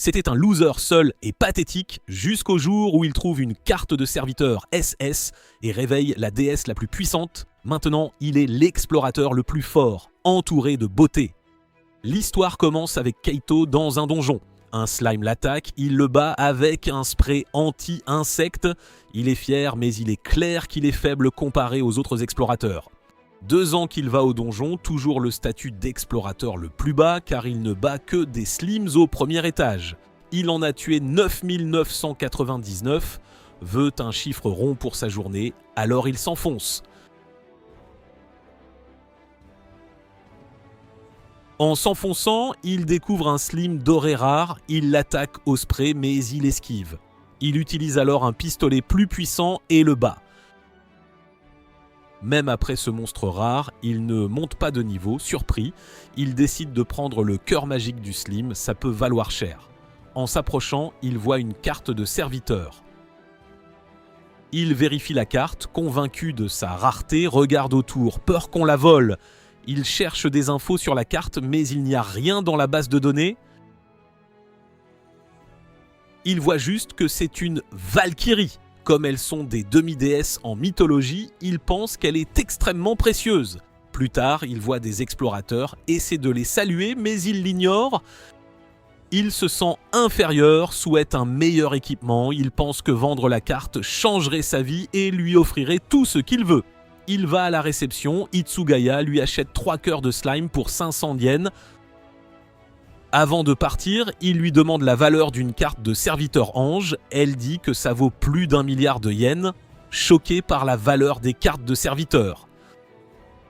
C'était un loser seul et pathétique jusqu'au jour où il trouve une carte de serviteur SS et réveille la déesse la plus puissante. Maintenant, il est l'explorateur le plus fort, entouré de beauté. L'histoire commence avec Kaito dans un donjon. Un slime l'attaque, il le bat avec un spray anti-insecte. Il est fier, mais il est clair qu'il est faible comparé aux autres explorateurs. 2 ans qu'il va au donjon, toujours le statut d'explorateur le plus bas, car il ne bat que des slims au premier étage. Il en a tué 9999, veut un chiffre rond pour sa journée, alors il s'enfonce. En s'enfonçant, il découvre un slim doré rare, il l'attaque au spray mais il esquive. Il utilise alors un pistolet plus puissant et le bat. Même après ce monstre rare, il ne monte pas de niveau, surpris, il décide de prendre le cœur magique du slim, ça peut valoir cher. En s'approchant, il voit une carte de serviteur. Il vérifie la carte, convaincu de sa rareté, regarde autour, peur qu'on la vole. Il cherche des infos sur la carte, mais il n'y a rien dans la base de données. Il voit juste que c'est une Valkyrie. Comme elles sont des demi-déesses en mythologie, il pense qu'elle est extrêmement précieuse. Plus tard, il voit des explorateurs, essaie de les saluer, mais il l'ignore. Il se sent inférieur, souhaite un meilleur équipement, il pense que vendre la carte changerait sa vie et lui offrirait tout ce qu'il veut. Il va à la réception, Itsugaya lui achète 3 cœurs de slime pour 500 yens. Avant de partir, il lui demande la valeur d'une carte de serviteur ange. Elle dit que ça vaut plus d'1 milliard de yens, choqué par la valeur des cartes de serviteurs.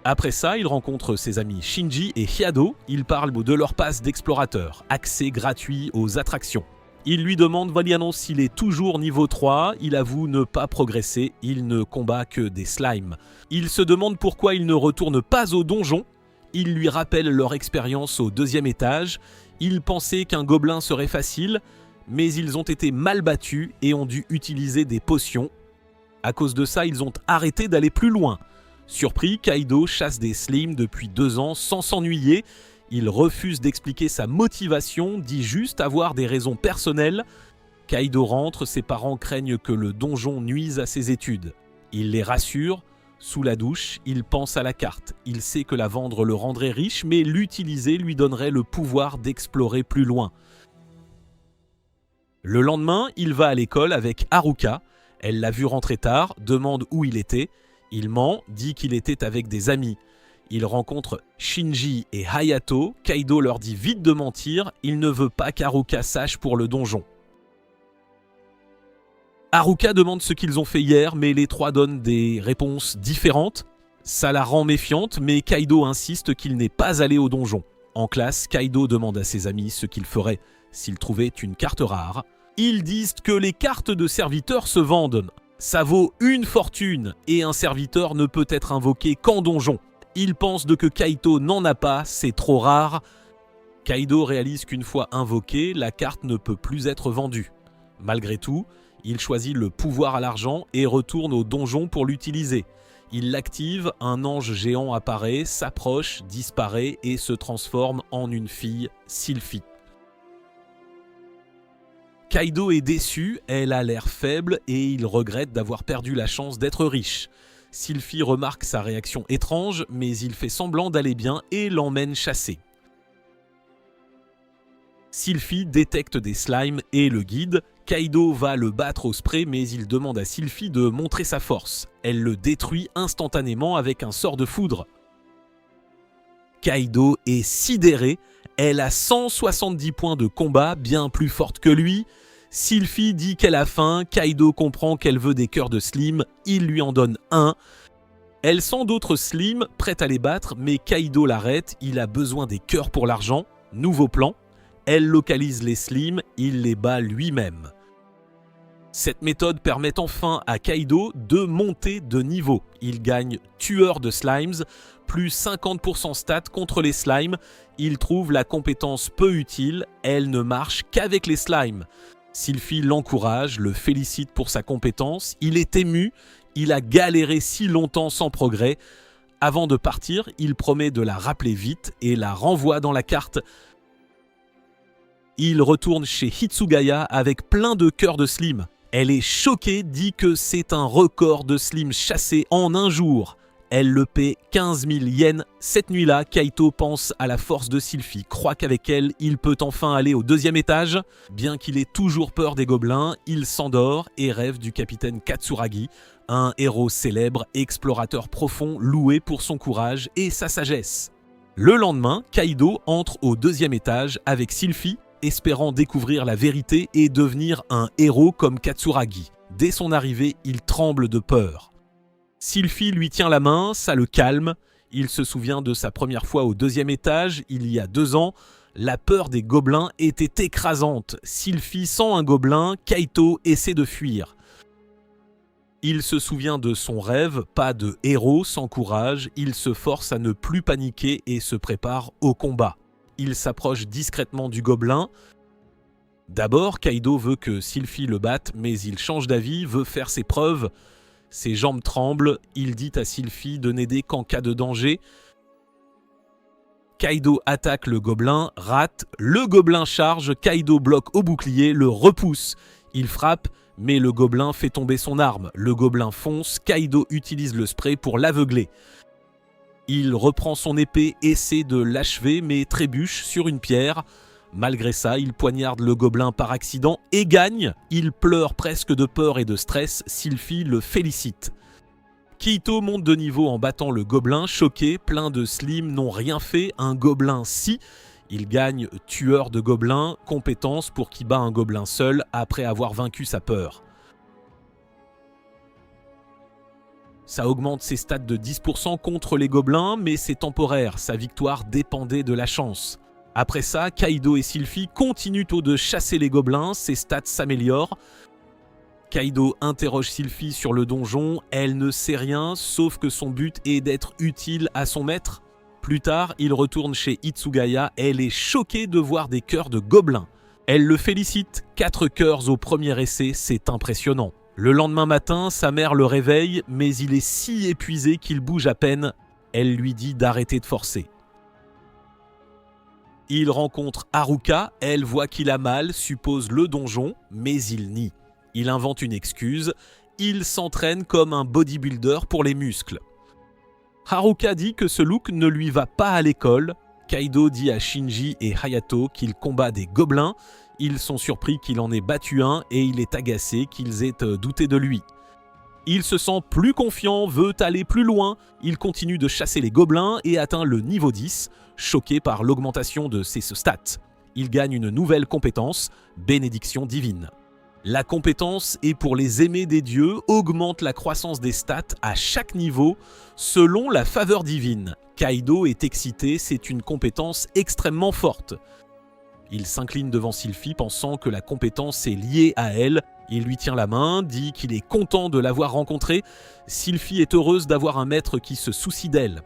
Après ça, il rencontre ses amis Shinji et Hyado. Ils parlent de leur passe d'explorateur, accès gratuit aux attractions. Il lui demande Valianon s'il est toujours niveau 3, il avoue ne pas progresser, il ne combat que des slimes. Il se demande pourquoi il ne retourne pas au donjon. Il lui rappelle leur expérience au 2e étage. Ils pensaient qu'un gobelin serait facile, mais ils ont été mal battus et ont dû utiliser des potions. À cause de ça, ils ont arrêté d'aller plus loin. Surpris, Kaido chasse des slimes depuis 2 ans sans s'ennuyer. Il refuse d'expliquer sa motivation, dit juste avoir des raisons personnelles. Kaido rentre, ses parents craignent que le donjon nuise à ses études. Il les rassure. Sous la douche, il pense à la carte. Il sait que la vendre le rendrait riche, mais l'utiliser lui donnerait le pouvoir d'explorer plus loin. Le lendemain, il va à l'école avec Haruka. Elle l'a vu rentrer tard, demande où il était. Il ment, dit qu'il était avec des amis. Il rencontre Shinji et Hayato. Kaido leur dit vite de mentir. Il ne veut pas qu'Haruka sache pour le donjon. Haruka demande ce qu'ils ont fait hier, mais les 3 donnent des réponses différentes. Ça la rend méfiante, mais Kaido insiste qu'il n'est pas allé au donjon. En classe, Kaido demande à ses amis ce qu'il ferait s'il trouvait une carte rare. Ils disent que les cartes de serviteurs se vendent. Ça vaut une fortune, et un serviteur ne peut être invoqué qu'en donjon. Ils pensent que Kaito n'en a pas, c'est trop rare. Kaido réalise qu'une fois invoqué, la carte ne peut plus être vendue. Malgré tout, il choisit le pouvoir à l'argent et retourne au donjon pour l'utiliser. Il l'active, un ange géant apparaît, s'approche, disparaît et se transforme en une fille, Sylphie. Kaido est déçu, elle a l'air faible et il regrette d'avoir perdu la chance d'être riche. Sylphie remarque sa réaction étrange, mais il fait semblant d'aller bien et l'emmène chasser. Sylphie détecte des slimes et le guide. Kaido va le battre au spray, mais il demande à Sylphie de montrer sa force. Elle le détruit instantanément avec un sort de foudre. Kaido est sidéré. Elle a 170 points de combat, bien plus forte que lui. Sylphie dit qu'elle a faim. Kaido comprend qu'elle veut des cœurs de slim. Il lui en donne un. Elle sent d'autres slims, prête à les battre, mais Kaido l'arrête. Il a besoin des cœurs pour l'argent. Nouveau plan. Elle localise les slims, il les bat lui-même. Cette méthode permet enfin à Kaido de monter de niveau. Il gagne tueur de slimes, plus 50% stats contre les slimes. Il trouve la compétence peu utile, elle ne marche qu'avec les slimes. Sylphie l'encourage, le félicite pour sa compétence. Il est ému, il a galéré si longtemps sans progrès. Avant de partir, il promet de la rappeler vite et la renvoie dans la carte. Il retourne chez Hitsugaya avec plein de cœurs de Slim. Elle est choquée, dit que c'est un record de Slim chassé en un jour. Elle le paie 15 000 yens. Cette nuit-là, Kaito pense à la force de Sylphie, croit qu'avec elle, il peut enfin aller au 2e étage. Bien qu'il ait toujours peur des gobelins, il s'endort et rêve du capitaine Katsuragi, un héros célèbre, explorateur profond, loué pour son courage et sa sagesse. Le lendemain, Kaido entre au 2e étage avec Sylphie, espérant découvrir la vérité et devenir un héros comme Katsuragi. Dès son arrivée, il tremble de peur. Sylphie lui tient la main, ça le calme. Il se souvient de sa première fois au 2e étage, il y a 2 ans. La peur des gobelins était écrasante. Sylphie sent un gobelin, Kaito essaie de fuir. Il se souvient de son rêve, pas de héros sans courage. Il se force à ne plus paniquer et se prépare au combat. Il s'approche discrètement du gobelin. D'abord, Kaido veut que Sylphie le batte, mais il change d'avis, veut faire ses preuves. Ses jambes tremblent, il dit à Sylphie de n'aider qu'en cas de danger. Kaido attaque le gobelin, rate, le gobelin charge, Kaido bloque au bouclier, le repousse. Il frappe, mais le gobelin fait tomber son arme. Le gobelin fonce, Kaido utilise le spray pour l'aveugler. Il reprend son épée, essaie de l'achever, mais trébuche sur une pierre. Malgré ça, il poignarde le gobelin par accident et gagne. Il pleure presque de peur et de stress. Sylphie le félicite. Kaito monte de niveau en battant le gobelin, choqué, plein de Slim n'ont rien fait, un gobelin si. Il gagne tueur de gobelins, compétence pour qui bat un gobelin seul après avoir vaincu sa peur. Ça augmente ses stats de 10% contre les gobelins, mais c'est temporaire, sa victoire dépendait de la chance. Après ça, Kaido et Sylphie continuent de chasser les gobelins, ses stats s'améliorent. Kaido interroge Sylphie sur le donjon, elle ne sait rien, sauf que son but est d'être utile à son maître. Plus tard, il retourne chez Hitsugaya, elle est choquée de voir des cœurs de gobelins. Elle le félicite, 4 cœurs au premier essai, c'est impressionnant. Le lendemain matin, sa mère le réveille, mais il est si épuisé qu'il bouge à peine. Elle lui dit d'arrêter de forcer. Il rencontre Haruka, elle voit qu'il a mal, suppose le donjon, mais il nie. Il invente une excuse, il s'entraîne comme un bodybuilder pour les muscles. Haruka dit que ce look ne lui va pas à l'école. Kaido dit à Shinji et Hayato qu'il combat des gobelins. Ils sont surpris qu'il en ait battu un et il est agacé qu'ils aient douté de lui. Il se sent plus confiant, veut aller plus loin. Il continue de chasser les gobelins et atteint le niveau 10, choqué par l'augmentation de ses stats. Il gagne une nouvelle compétence, bénédiction divine. La compétence est pour les aimés des dieux, augmente la croissance des stats à chaque niveau selon la faveur divine. Kaido est excité, c'est une compétence extrêmement forte. Il s'incline devant Sylphie pensant que la compétence est liée à elle. Il lui tient la main, dit qu'il est content de l'avoir rencontrée. Sylphie est heureuse d'avoir un maître qui se soucie d'elle.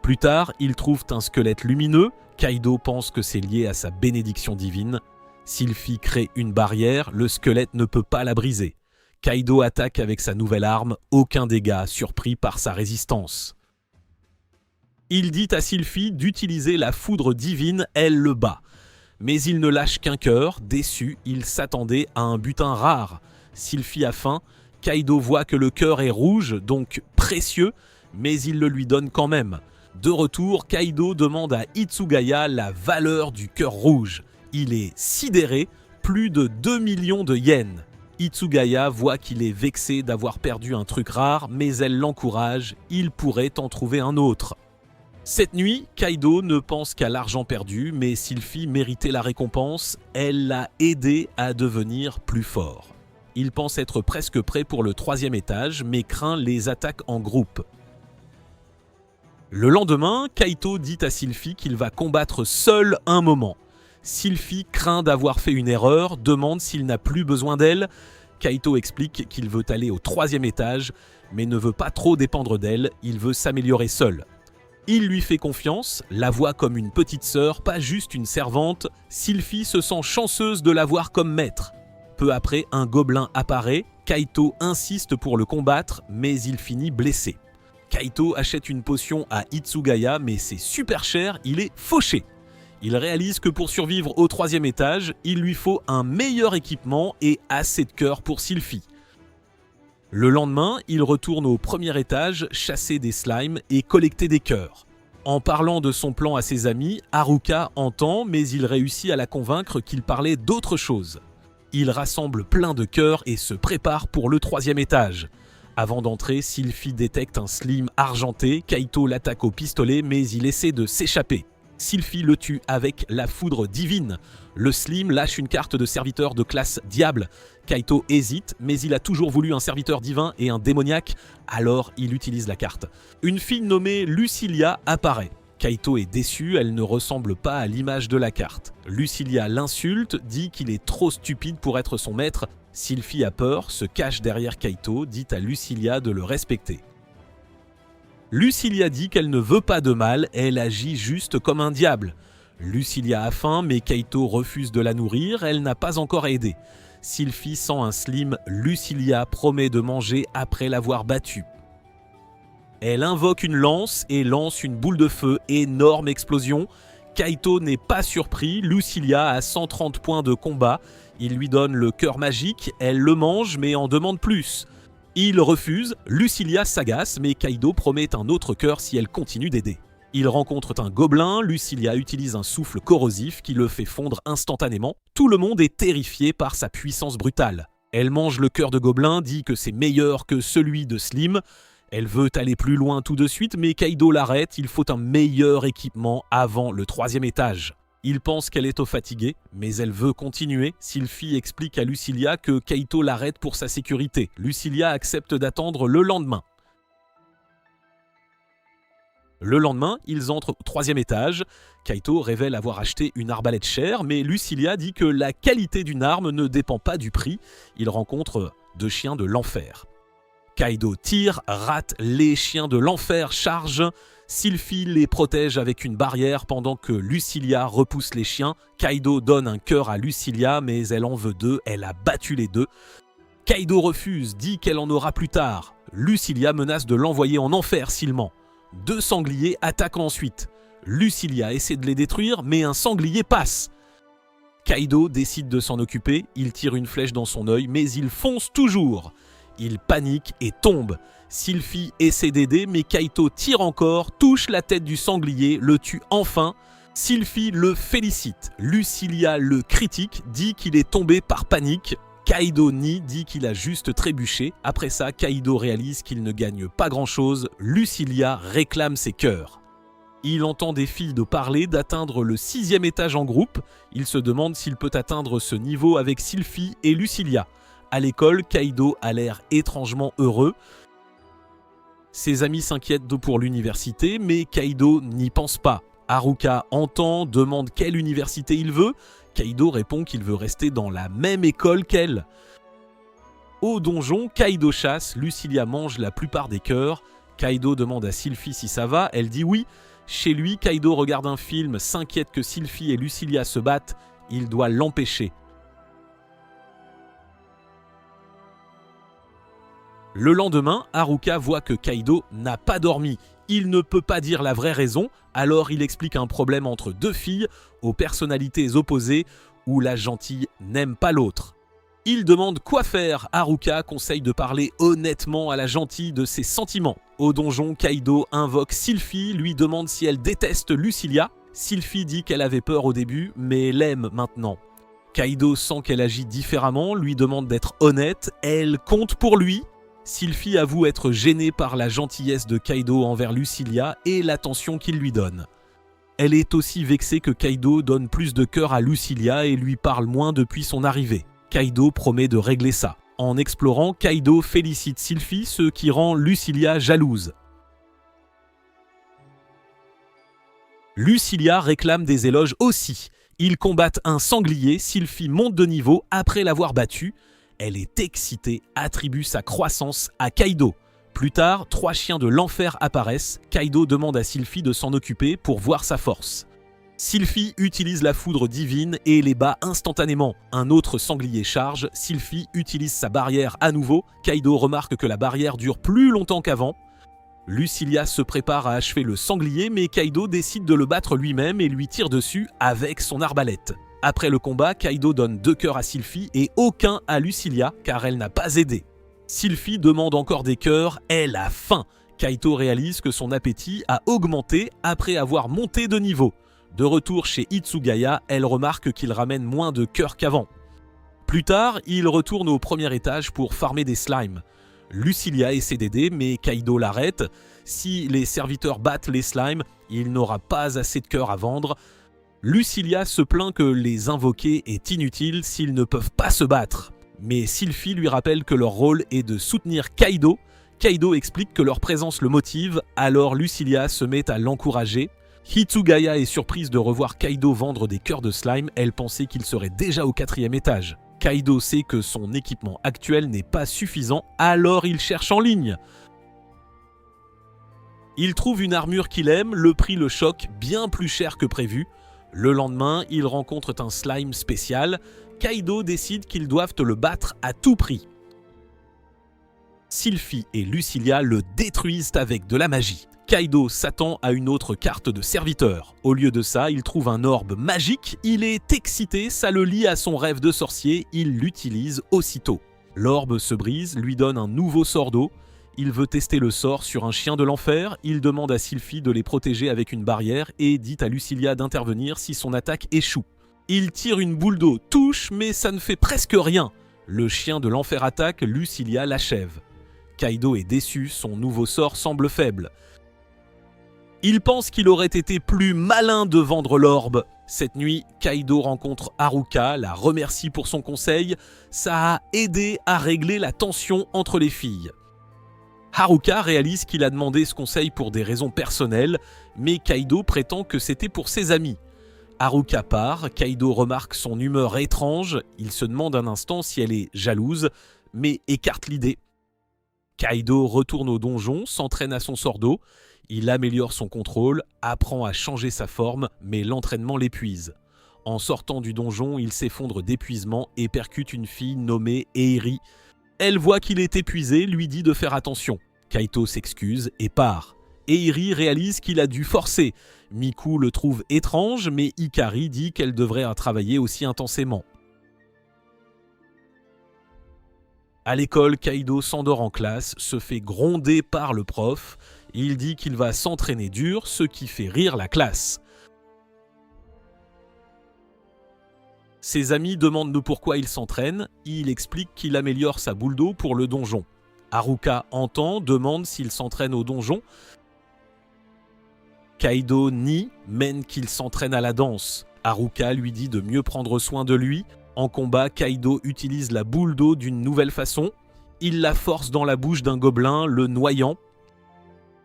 Plus tard, ils trouvent un squelette lumineux. Kaido pense que c'est lié à sa bénédiction divine. Sylphie crée une barrière, le squelette ne peut pas la briser. Kaido attaque avec sa nouvelle arme, aucun dégât, surpris par sa résistance. Il dit à Sylphie d'utiliser la foudre divine, elle le bat. Mais il ne lâche qu'un cœur, déçu, il s'attendait à un butin rare. Sylphie a faim, Kaido voit que le cœur est rouge, donc précieux, mais il le lui donne quand même. De retour, Kaido demande à Hitsugaya la valeur du cœur rouge. Il est sidéré, plus de 2 millions de yens. Hitsugaya voit qu'il est vexé d'avoir perdu un truc rare, mais elle l'encourage, il pourrait en trouver un autre. Cette nuit, Kaido ne pense qu'à l'argent perdu, mais Sylphie méritait la récompense, elle l'a aidé à devenir plus fort. Il pense être presque prêt pour le 3e étage, mais craint les attaques en groupe. Le lendemain, Kaito dit à Sylphie qu'il va combattre seul un moment. Sylphie craint d'avoir fait une erreur, demande s'il n'a plus besoin d'elle. Kaito explique qu'il veut aller au 3e étage, mais ne veut pas trop dépendre d'elle, il veut s'améliorer seul. Il lui fait confiance, la voit comme une petite sœur, pas juste une servante. Sylphie se sent chanceuse de l'avoir comme maître. Peu après, un gobelin apparaît, Kaito insiste pour le combattre, mais il finit blessé. Kaito achète une potion à Hitsugaya, mais c'est super cher, il est fauché. Il réalise que pour survivre au 3e étage, il lui faut un meilleur équipement et assez de cœur pour Sylphie. Le lendemain, il retourne au 1er étage chasser des slimes et collecter des cœurs. En parlant de son plan à ses amis, Haruka entend, mais il réussit à la convaincre qu'il parlait d'autre chose. Il rassemble plein de cœurs et se prépare pour le 3e étage. Avant d'entrer, Sylphie détecte un slime argenté, Kaito l'attaque au pistolet, mais il essaie de s'échapper. Sylphie le tue avec la foudre divine. Le Slim lâche une carte de serviteur de classe diable. Kaito hésite, mais il a toujours voulu un serviteur divin et un démoniaque, alors il utilise la carte. Une fille nommée Lucilia apparaît. Kaito est déçu, elle ne ressemble pas à l'image de la carte. Lucilia l'insulte, dit qu'il est trop stupide pour être son maître. Sylphie a peur, se cache derrière Kaito, dit à Lucilia de le respecter. Lucilia dit qu'elle ne veut pas de mal, elle agit juste comme un diable. Lucilia a faim, mais Kaito refuse de la nourrir, elle n'a pas encore aidé. Sylphie sent un slim, Lucilia promet de manger après l'avoir battu. Elle invoque une lance et lance une boule de feu, énorme explosion. Kaito n'est pas surpris, Lucilia a 130 points de combat. Il lui donne le cœur magique, elle le mange mais en demande plus. Il refuse, Lucilia s'agace, mais Kaito promet un autre cœur si elle continue d'aider. Ils rencontrent un gobelin, Lucilia utilise un souffle corrosif qui le fait fondre instantanément. Tout le monde est terrifié par sa puissance brutale. Elle mange le cœur de gobelin, dit que c'est meilleur que celui de Slim. Elle veut aller plus loin tout de suite, mais Kaito l'arrête, il faut un meilleur équipement avant le 3e étage. Il pense qu'elle est au fatigué, mais elle veut continuer. Sylphie explique à Lucilia que Kaito l'arrête pour sa sécurité. Lucilia accepte d'attendre le lendemain. Le lendemain, ils entrent au 3e étage. Kaito révèle avoir acheté une arbalète chère, mais Lucilia dit que la qualité d'une arme ne dépend pas du prix. Il rencontre 2 chiens de l'enfer. Kaito tire, rate, les chiens de l'enfer chargent. Sylphie les protège avec une barrière pendant que Lucilia repousse les chiens. Kaito donne un cœur à Lucilia, mais elle en veut 2, elle a battu les 2. Kaito refuse, dit qu'elle en aura plus tard. Lucilia menace de l'envoyer en enfer s'il ment. 2 sangliers attaquent ensuite. Lucilia essaie de les détruire, mais un sanglier passe. Kaito décide de s'en occuper, il tire une flèche dans son œil, mais il fonce toujours. Il panique et tombe. Sylphie essaie d'aider, mais Kaito tire encore, touche la tête du sanglier, le tue enfin. Sylphie le félicite. Lucilia le critique, dit qu'il est tombé par panique. Kaito nie, dit qu'il a juste trébuché. Après ça, Kaito réalise qu'il ne gagne pas grand-chose. Lucilia réclame ses cœurs. Il entend des filles de parler d'atteindre le 6e étage en groupe. Il se demande s'il peut atteindre ce niveau avec Sylphie et Lucilia. À l'école, Kaito a l'air étrangement heureux. Ses amis s'inquiètent pour l'université, mais Kaito n'y pense pas. Haruka entend, demande quelle université il veut. Kaito répond qu'il veut rester dans la même école qu'elle. Au donjon, Kaito chasse, Lucilia mange la plupart des cœurs. Kaito demande à Sylphie si ça va, elle dit oui. Chez lui, Kaito regarde un film, s'inquiète que Sylphie et Lucilia se battent. Il doit l'empêcher. Le lendemain, Haruka voit que Kaito n'a pas dormi. Il ne peut pas dire la vraie raison, alors il explique un problème entre 2 filles aux personnalités opposées où la gentille n'aime pas l'autre. Il demande quoi faire. Haruka conseille de parler honnêtement à la gentille de ses sentiments. Au donjon, Kaito invoque Sylphie, lui demande si elle déteste Lucilia. Sylphie dit qu'elle avait peur au début, mais l'aime maintenant. Kaito sent qu'elle agit différemment, lui demande d'être honnête, elle compte pour lui. Sylphie avoue être gênée par la gentillesse de Kaito envers Lucilia et l'attention qu'il lui donne. Elle est aussi vexée que Kaito donne plus de cœur à Lucilia et lui parle moins depuis son arrivée. Kaito promet de régler ça. En explorant, Kaito félicite Sylphie, ce qui rend Lucilia jalouse. Lucilia réclame des éloges aussi. Ils combattent un sanglier, Sylphie monte de niveau après l'avoir battu. Elle est excitée, attribue sa croissance à Kaito. Plus tard, 3 chiens de l'enfer apparaissent. Kaito demande à Sylphie de s'en occuper pour voir sa force. Sylphie utilise la foudre divine et les bat instantanément. Un autre sanglier charge, Sylphie utilise sa barrière à nouveau. Kaito remarque que la barrière dure plus longtemps qu'avant. Lucilia se prépare à achever le sanglier, mais Kaido décide de le battre lui-même et lui tire dessus avec son arbalète. Après le combat, Kaido donne 2 cœurs à Sylphie et aucun à Lucilia car elle n'a pas aidé. Sylphie demande encore des cœurs, elle a faim. Kaito réalise que son appétit a augmenté après avoir monté de niveau. De retour chez Hitsugaya, elle remarque qu'il ramène moins de cœurs qu'avant. Plus tard, il retourne au premier étage pour farmer des slimes. Lucilia essaie d'aider, mais Kaido l'arrête. Si les serviteurs battent les slimes, il n'aura pas assez de cœurs à vendre. Lucilia se plaint que les invoquer est inutile s'ils ne peuvent pas se battre. Mais Sylphie lui rappelle que leur rôle est de soutenir Kaido. Kaido explique que leur présence le motive, alors Lucilia se met à l'encourager. Hitsugaya est surprise de revoir Kaido vendre des cœurs de slime, elle pensait qu'il serait déjà au 4e étage. Kaido sait que son équipement actuel n'est pas suffisant, alors il cherche en ligne. Il trouve une armure qu'il aime, le prix le choque, bien plus cher que prévu. Le lendemain, ils rencontrent un slime spécial. Kaido décide qu'ils doivent le battre à tout prix. Sylphie et Lucilia le détruisent avec de la magie. Kaido s'attend à une autre carte de serviteur. Au lieu de ça, il trouve un orbe magique, il est excité, ça le lie à son rêve de sorcier, il l'utilise aussitôt. L'orbe se brise, lui donne un nouveau sort d'eau. Il veut tester le sort sur un chien de l'enfer, il demande à Sylphie de les protéger avec une barrière et dit à Lucilia d'intervenir si son attaque échoue. Il tire une boule d'eau, touche, mais ça ne fait presque rien. Le chien de l'enfer attaque, Lucilia l'achève. Kaido est déçu, son nouveau sort semble faible. Il pense qu'il aurait été plus malin de vendre l'orbe. Cette nuit, Kaido rencontre Haruka, la remercie pour son conseil. Ça a aidé à régler la tension entre les filles. Haruka réalise qu'il a demandé ce conseil pour des raisons personnelles, mais Kaido prétend que c'était pour ses amis. Haruka part, Kaido remarque son humeur étrange, il se demande un instant si elle est jalouse, mais écarte l'idée. Kaido retourne au donjon, s'entraîne à son sort d'eau, il améliore son contrôle, apprend à changer sa forme, mais l'entraînement l'épuise. En sortant du donjon, il s'effondre d'épuisement et percute une fille nommée Eiri. Elle voit qu'il est épuisé, lui dit de faire attention. Kaito s'excuse et part. Eiri réalise qu'il a dû forcer. Miku le trouve étrange, mais Hikari dit qu'elle devrait travailler aussi intensément. À l'école, Kaido s'endort en classe, se fait gronder par le prof. Il dit qu'il va s'entraîner dur, ce qui fait rire la classe. Ses amis demandent pourquoi il s'entraîne. Il explique qu'il améliore sa boule d'eau pour le donjon. Haruka entend, demande s'il s'entraîne au donjon. Kaido nie, mène qu'il s'entraîne à la danse. Haruka lui dit de mieux prendre soin de lui. En combat, Kaido utilise la boule d'eau d'une nouvelle façon. Il la force dans la bouche d'un gobelin, le noyant.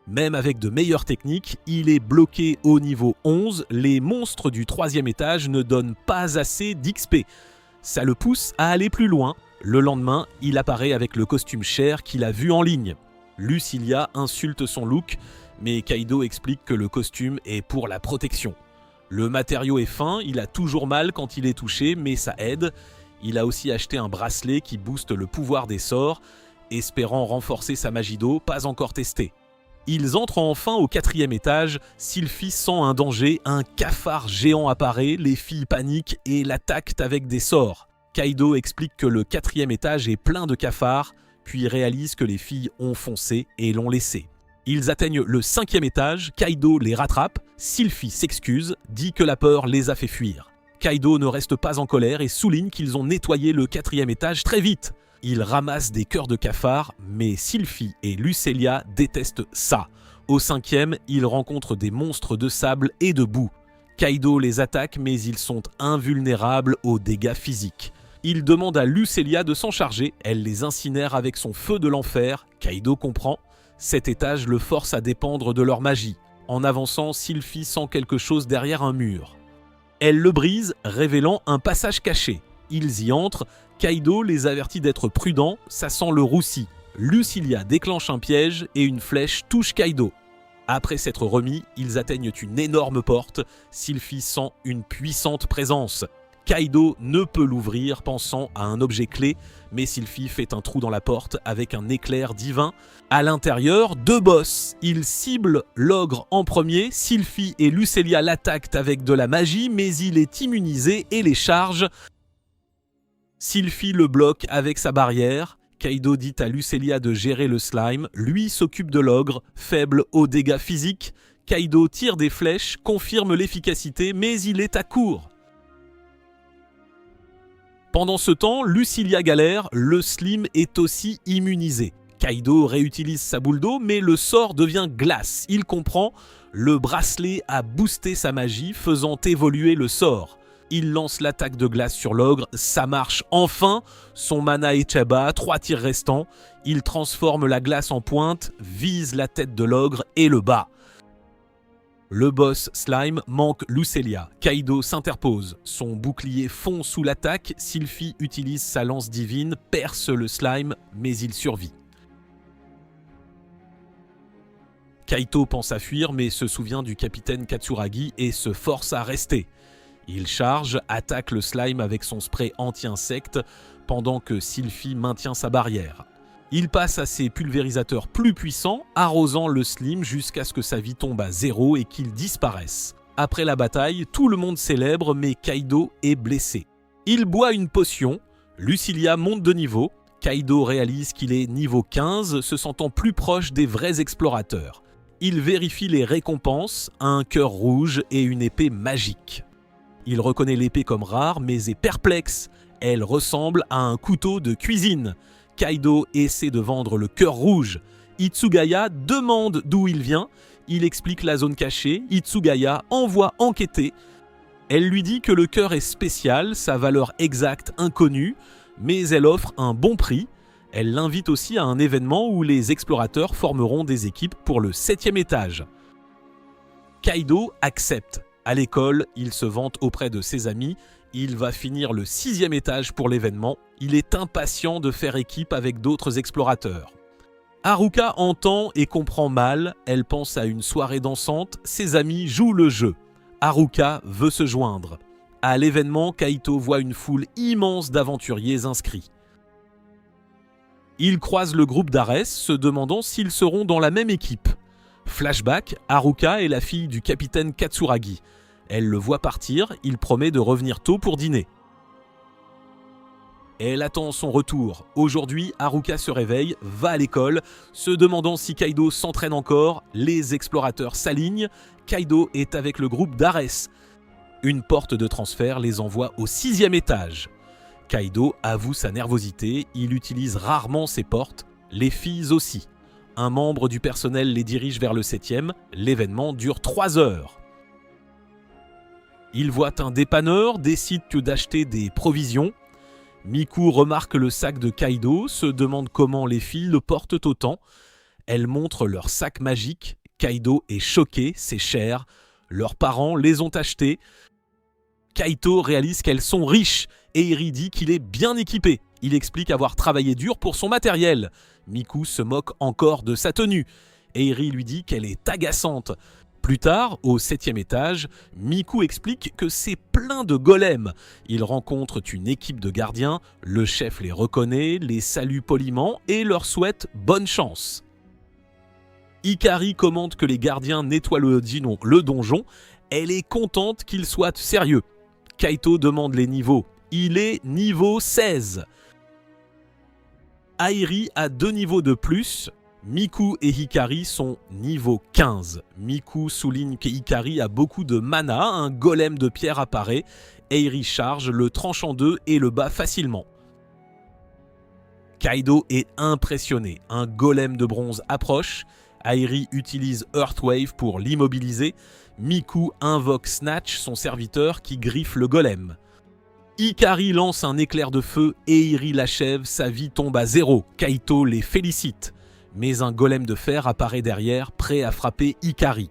Même avec de meilleures techniques, il est bloqué au niveau 11. Les monstres du 3e étage ne donnent pas assez d'XP. Ça le pousse à aller plus loin. Le lendemain, il apparaît avec le costume cher qu'il a vu en ligne. Lucilia insulte son look, mais Kaido explique que le costume est pour la protection. Le matériau est fin, il a toujours mal quand il est touché, mais ça aide. Il a aussi acheté un bracelet qui booste le pouvoir des sorts, espérant renforcer sa magie d'eau, pas encore testée. Ils entrent enfin au 4e étage, Sylphie sent un danger, un cafard géant apparaît, les filles paniquent et l'attaquent avec des sorts. Kaido explique que le 4e étage est plein de cafards, puis réalise que les filles ont foncé et l'ont laissé. Ils atteignent le 5e étage, Kaido les rattrape, Sylphie s'excuse, dit que la peur les a fait fuir. Kaido ne reste pas en colère et souligne qu'ils ont nettoyé le 4e étage très vite. Il ramasse des cœurs de cafards, mais Sylphie et Lucilia détestent ça. Au 5e, ils rencontrent des monstres de sable et de boue. Kaido les attaque, mais ils sont invulnérables aux dégâts physiques. Il demande à Lucilia de s'en charger, elle les incinère avec son feu de l'enfer. Kaido comprend. Cet étage le force à dépendre de leur magie. En avançant, Sylphie sent quelque chose derrière un mur. Elle le brise, révélant un passage caché. Ils y entrent. Kaido les avertit d'être prudents, ça sent le roussi. Lucilia déclenche un piège et une flèche touche Kaido. Après s'être remis, ils atteignent une énorme porte. Sylphie sent une puissante présence. Kaido ne peut l'ouvrir, pensant à un objet clé, mais Sylphie fait un trou dans la porte avec un éclair divin. À l'intérieur, deux boss. Ils ciblent l'ogre en premier, Sylphie et Lucelia l'attaquent avec de la magie, mais il est immunisé et les charge. Sylphie le bloque avec sa barrière. Kaido dit à Lucelia de gérer le slime, lui s'occupe de l'ogre, faible aux dégâts physiques. Kaido tire des flèches, confirme l'efficacité, mais il est à court. Pendant ce temps, Lucelia galère, le Slim est aussi immunisé. Kaido réutilise sa boule d'eau, mais le sort devient glace. Il comprend, le bracelet a boosté sa magie, faisant évoluer le sort. Il lance l'attaque de glace sur l'ogre, ça marche enfin. Son mana est bas, 3 tirs restants. Il transforme la glace en pointe, vise la tête de l'ogre et le bat. Le boss Slime manque Lucelia. Kaido s'interpose. Son bouclier fond sous l'attaque. Sylphie utilise sa lance divine, perce le Slime, mais il survit. Kaito pense à fuir, mais se souvient du capitaine Katsuragi et se force à rester. Il charge, attaque le Slime avec son spray anti-insecte, pendant que Sylphie maintient sa barrière. Il passe à ses pulvérisateurs plus puissants, arrosant le Slim jusqu'à ce que sa vie tombe à 0 et qu'il disparaisse. Après la bataille, tout le monde célèbre, mais Kaido est blessé. Il boit une potion, Lucelia monte de niveau, Kaido réalise qu'il est niveau 15, se sentant plus proche des vrais explorateurs. Il vérifie les récompenses, un cœur rouge et une épée magique. Il reconnaît l'épée comme rare, mais est perplexe. Elle ressemble à un couteau de cuisine. Kaido essaie de vendre le cœur rouge. Hitsugaya demande d'où il vient. Il explique la zone cachée. Hitsugaya envoie enquêter. Elle lui dit que le cœur est spécial, sa valeur exacte inconnue, mais elle offre un bon prix. Elle l'invite aussi à un événement où les explorateurs formeront des équipes pour le 7e étage. Kaido accepte. À l'école, il se vante auprès de ses amis. Il va finir le 6e étage pour l'événement. Il est impatient de faire équipe avec d'autres explorateurs. Haruka entend et comprend mal. Elle pense à une soirée dansante. Ses amis jouent le jeu. Haruka veut se joindre. À l'événement, Kaito voit une foule immense d'aventuriers inscrits. Il croise le groupe d'Ares, se demandant s'ils seront dans la même équipe. Flashback, Haruka est la fille du capitaine Katsuragi. Elle le voit partir, il promet de revenir tôt pour dîner. Elle attend son retour. Aujourd'hui, Haruka se réveille, va à l'école, se demandant si Kaido s'entraîne encore. Les explorateurs s'alignent. Kaido est avec le groupe d'Ares. Une porte de transfert les envoie au 6e étage. Kaido avoue sa nervosité, il utilise rarement ses portes, les filles aussi. Un membre du personnel les dirige vers le 7e, l'événement dure 3 heures. Il voit un dépanneur, décide d'acheter des provisions. Miku remarque le sac de Kaido, se demande comment les filles le portent autant. Elles montrent leur sac magique. Kaido est choqué, c'est cher. Leurs parents les ont achetés. Kaito réalise qu'elles sont riches et Eri dit qu'il est bien équipé. Il explique avoir travaillé dur pour son matériel. Miku se moque encore de sa tenue. Eri lui dit qu'elle est agaçante. Plus tard, au 7e étage, Miku explique que c'est plein de golems. Ils rencontrent une équipe de gardiens, le chef les reconnaît, les salue poliment et leur souhaite bonne chance. Ikari commente que les gardiens nettoient le donjon. Elle est contente qu'ils soient sérieux. Kaito demande les niveaux. Il est niveau 16. Airi a 2 niveaux de plus. Miku et Hikari sont niveau 15. Miku souligne que Hikari a beaucoup de mana, un golem de pierre apparaît. Airi charge, le tranche en deux et le bat facilement. Kaido est impressionné. Un golem de bronze approche. Airi utilise Earthwave pour l'immobiliser. Miku invoque Snatch, son serviteur, qui griffe le golem. Hikari lance un éclair de feu et Airi l'achève, sa vie tombe à 0. Kaito les félicite. Mais un golem de fer apparaît derrière, prêt à frapper Hikari.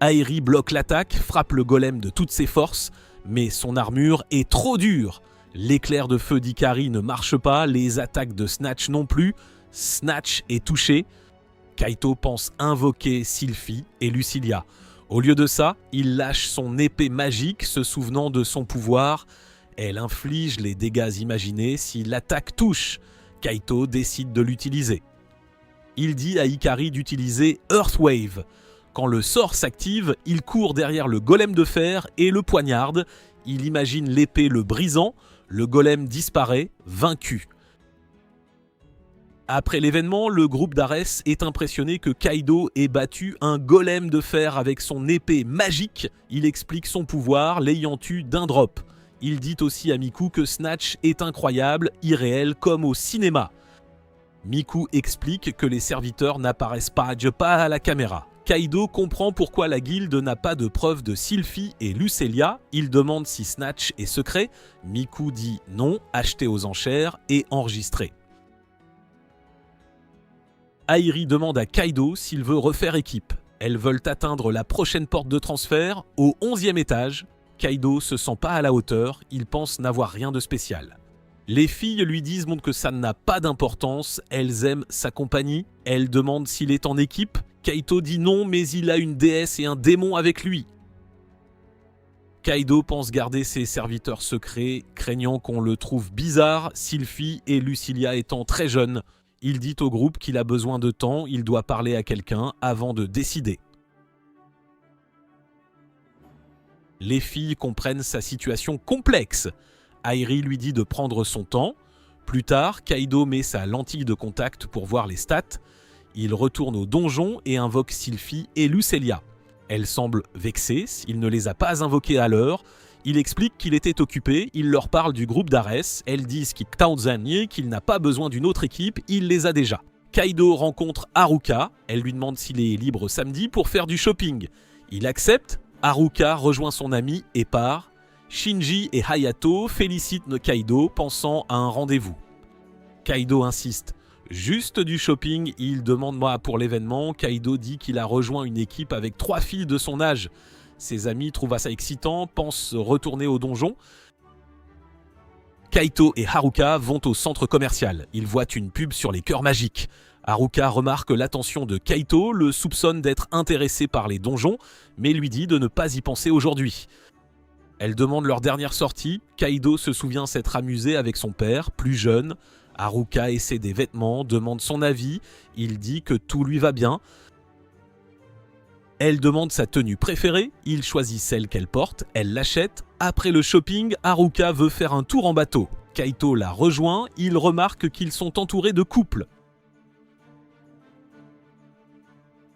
Airi bloque l'attaque, frappe le golem de toutes ses forces, mais son armure est trop dure. L'éclair de feu d'Hikari ne marche pas, les attaques de Snatch non plus. Snatch est touché. Kaito pense invoquer Sylphie et Lucelia. Au lieu de ça, il lâche son épée magique, se souvenant de son pouvoir. Elle inflige les dégâts imaginés si l'attaque touche. Kaito décide de l'utiliser. Il dit à Ikari d'utiliser Earthwave. Quand le sort s'active, il court derrière le golem de fer et le poignarde. Il imagine l'épée le brisant. Le golem disparaît, vaincu. Après l'événement, le groupe d'Ares est impressionné que Kaido ait battu un golem de fer avec son épée magique. Il explique son pouvoir, l'ayant eu d'un drop. Il dit aussi à Miku que Snatch est incroyable, irréel comme au cinéma. Miku explique que les serviteurs n'apparaissent pas à la caméra. Kaido comprend pourquoi la guilde n'a pas de preuves de Sylphie et Lucelia. Il demande si Snatch est secret. Miku dit non, acheté aux enchères et enregistré. Airi demande à Kaido s'il veut refaire équipe. Elles veulent atteindre la prochaine porte de transfert, au 11e étage. Kaido se sent pas à la hauteur, il pense n'avoir rien de spécial. Les filles lui disent que ça n'a pas d'importance, elles aiment sa compagnie. Elles demandent s'il est en équipe. Kaito dit non, mais il a une déesse et un démon avec lui. Kaido pense garder ses serviteurs secrets, craignant qu'on le trouve bizarre, Sylphie et Lucilia étant très jeunes. Il dit au groupe qu'il a besoin de temps, il doit parler à quelqu'un avant de décider. Les filles comprennent sa situation complexe. Airi lui dit de prendre son temps. Plus tard, Kaido met sa lentille de contact pour voir les stats. Il retourne au donjon et invoque Sylphie et Lucelia. Elles semblent vexées, il ne les a pas invoquées à l'heure. Il explique qu'il était occupé, il leur parle du groupe d'Ares. Elles disent qu'il n'a pas besoin d'une autre équipe, il les a déjà. Kaido rencontre Haruka, elle lui demande s'il est libre samedi pour faire du shopping. Il accepte, Haruka rejoint son ami et part. Shinji et Hayato félicitent Kaido pensant à un rendez-vous. Kaido insiste. Juste du shopping, il demande moi pour l'événement. Kaido dit qu'il a rejoint une équipe avec 3 filles de son âge. Ses amis trouvent ça excitant, pensent retourner au donjon. Kaito et Haruka vont au centre commercial. Ils voient une pub sur les cœurs magiques. Haruka remarque l'attention de Kaito, le soupçonne d'être intéressé par les donjons, mais lui dit de ne pas y penser aujourd'hui. Elle demande leur dernière sortie. Kaido se souvient s'être amusé avec son père, plus jeune. Haruka essaie des vêtements, demande son avis. Il dit que tout lui va bien. Elle demande sa tenue préférée. Il choisit celle qu'elle porte. Elle l'achète. Après le shopping, Haruka veut faire un tour en bateau. Kaito la rejoint. Il remarque qu'ils sont entourés de couples.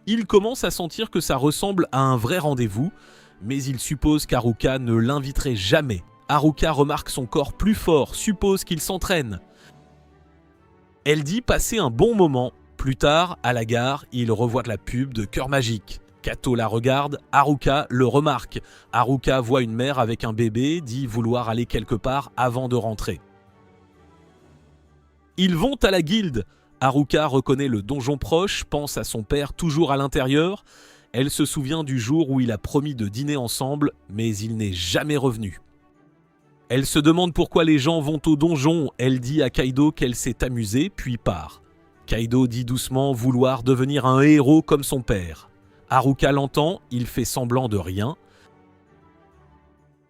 Il commence à sentir que ça ressemble à un vrai rendez-vous, mais il suppose qu'Haruka ne l'inviterait jamais. Haruka remarque son corps plus fort, suppose qu'il s'entraîne. Elle dit passer un bon moment. Plus tard, à la gare, il revoit la pub de Cœur Magique. Kato la regarde, Haruka le remarque. Haruka voit une mère avec un bébé, dit vouloir aller quelque part avant de rentrer. Ils vont à la guilde. Haruka reconnaît le donjon proche, pense à son père toujours à l'intérieur. Elle se souvient du jour où il a promis de dîner ensemble, mais il n'est jamais revenu. Elle se demande pourquoi les gens vont au donjon. Elle dit à Kaido qu'elle s'est amusée, puis part. Kaido dit doucement vouloir devenir un héros comme son père. Haruka l'entend, il fait semblant de rien.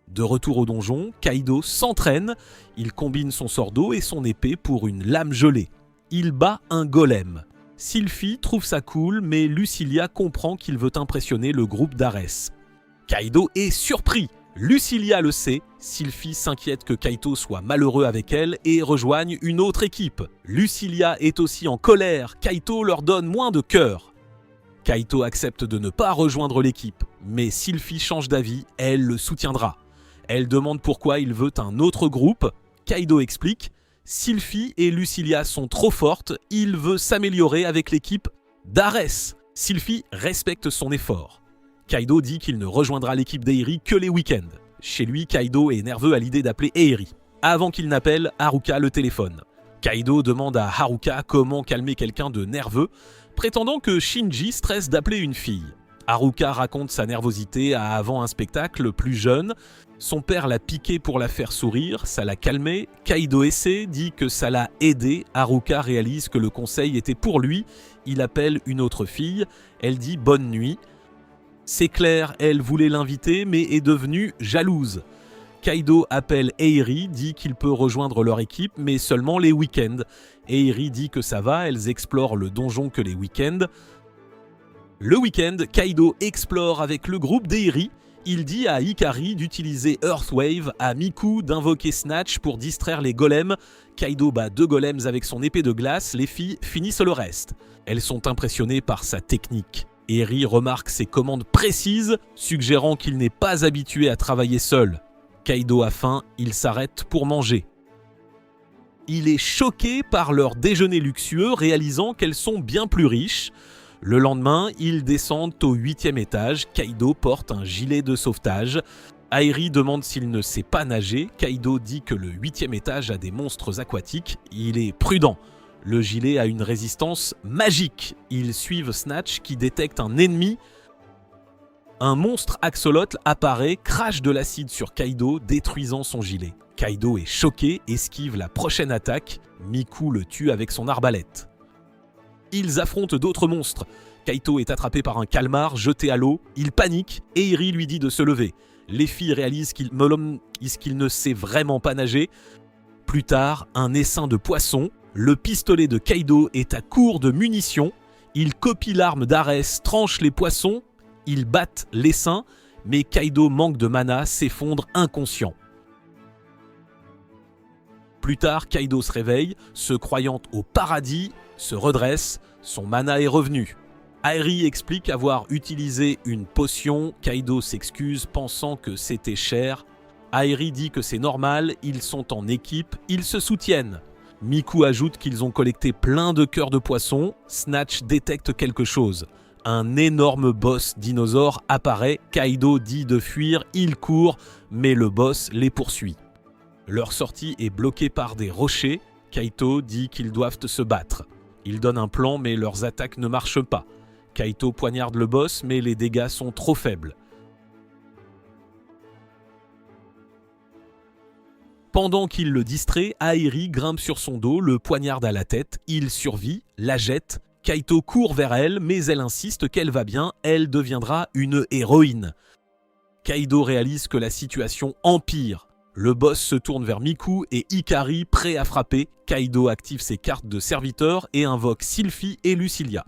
De retour au donjon, Kaido s'entraîne. Il combine son sort d'eau et son épée pour une lame gelée. Il bat un golem. Sylphie trouve ça cool, mais Lucilia comprend qu'il veut impressionner le groupe d'Ares. Kaido est surpris. Lucilia le sait. Sylphie s'inquiète que Kaito soit malheureux avec elle et rejoigne une autre équipe. Lucilia est aussi en colère. Kaito leur donne moins de cœur. Kaito accepte de ne pas rejoindre l'équipe, mais Sylphie change d'avis, elle le soutiendra. Elle demande pourquoi il veut un autre groupe. Kaido explique. Sylphie et Lucilia sont trop fortes, il veut s'améliorer avec l'équipe d'Ares. Sylphie respecte son effort. Kaido dit qu'il ne rejoindra l'équipe d'Airi que les week-ends. Chez lui, Kaido est nerveux à l'idée d'appeler Airi. Avant qu'il n'appelle, Haruka le téléphone. Kaido demande à Haruka comment calmer quelqu'un de nerveux, prétendant que Shinji stresse d'appeler une fille. Haruka raconte sa nervosité avant un spectacle plus jeune. Son père l'a piqué pour la faire sourire, ça l'a calmé. Kaido essaie, dit que ça l'a aidé. Haruka réalise que le conseil était pour lui. Il appelle une autre fille. Elle dit bonne nuit. C'est clair, elle voulait l'inviter mais est devenue jalouse. Kaido appelle Eiri, dit qu'il peut rejoindre leur équipe, mais seulement les week-ends. Eiri dit que ça va, elles explorent le donjon que les week-ends. Le week-end, Kaido explore avec le groupe d'Eiri. Il dit à Hikari d'utiliser Earthwave, à Miku d'invoquer Snatch pour distraire les golems. Kaido bat 2 golems avec son épée de glace, les filles finissent le reste. Elles sont impressionnées par sa technique. Eiri remarque ses commandes précises, suggérant qu'il n'est pas habitué à travailler seul. Kaido a faim, il s'arrête pour manger. Il est choqué par leur déjeuner luxueux, réalisant qu'elles sont bien plus riches. Le lendemain, ils descendent au 8e étage. Kaido porte un gilet de sauvetage. Airi demande s'il ne sait pas nager. Kaido dit que le 8e étage a des monstres aquatiques. Il est prudent. Le gilet a une résistance magique. Ils suivent Snatch qui détecte un ennemi. Un monstre axolotl apparaît, crache de l'acide sur Kaido, détruisant son gilet. Kaido est choqué, esquive la prochaine attaque. Miku le tue avec son arbalète. Ils affrontent d'autres monstres. Kaito est attrapé par un calmar, jeté à l'eau. Il panique et Eiri lui dit de se lever. Les filles réalisent qu'il ne sait vraiment pas nager. Plus tard, un essaim de poissons. Le pistolet de Kaido est à court de munitions. Il copie l'arme d'Arès, tranche les poissons. Ils battent l'essaim, mais Kaido manque de mana, s'effondre inconscient. Plus tard, Kaido se réveille, se croyant au paradis, se redresse, son mana est revenu. Airi explique avoir utilisé une potion, Kaido s'excuse pensant que c'était cher. Airi dit que c'est normal, ils sont en équipe, ils se soutiennent. Miku ajoute qu'ils ont collecté plein de cœurs de poisson, Snatch détecte quelque chose. Un énorme boss dinosaure apparaît, Kaido dit de fuir, il court, mais le boss les poursuit. Leur sortie est bloquée par des rochers, Kaito dit qu'ils doivent se battre. Ils donnent un plan mais leurs attaques ne marchent pas. Kaito poignarde le boss mais les dégâts sont trop faibles. Pendant qu'il le distrait, Airi grimpe sur son dos, le poignarde à la tête, il survit, la jette. Kaito court vers elle, mais elle insiste qu'elle va bien, elle deviendra une héroïne. Kaido réalise que la situation empire. Le boss se tourne vers Miku et Hikari, prêt à frapper. Kaido active ses cartes de serviteur et invoque Sylphie et Lucilia.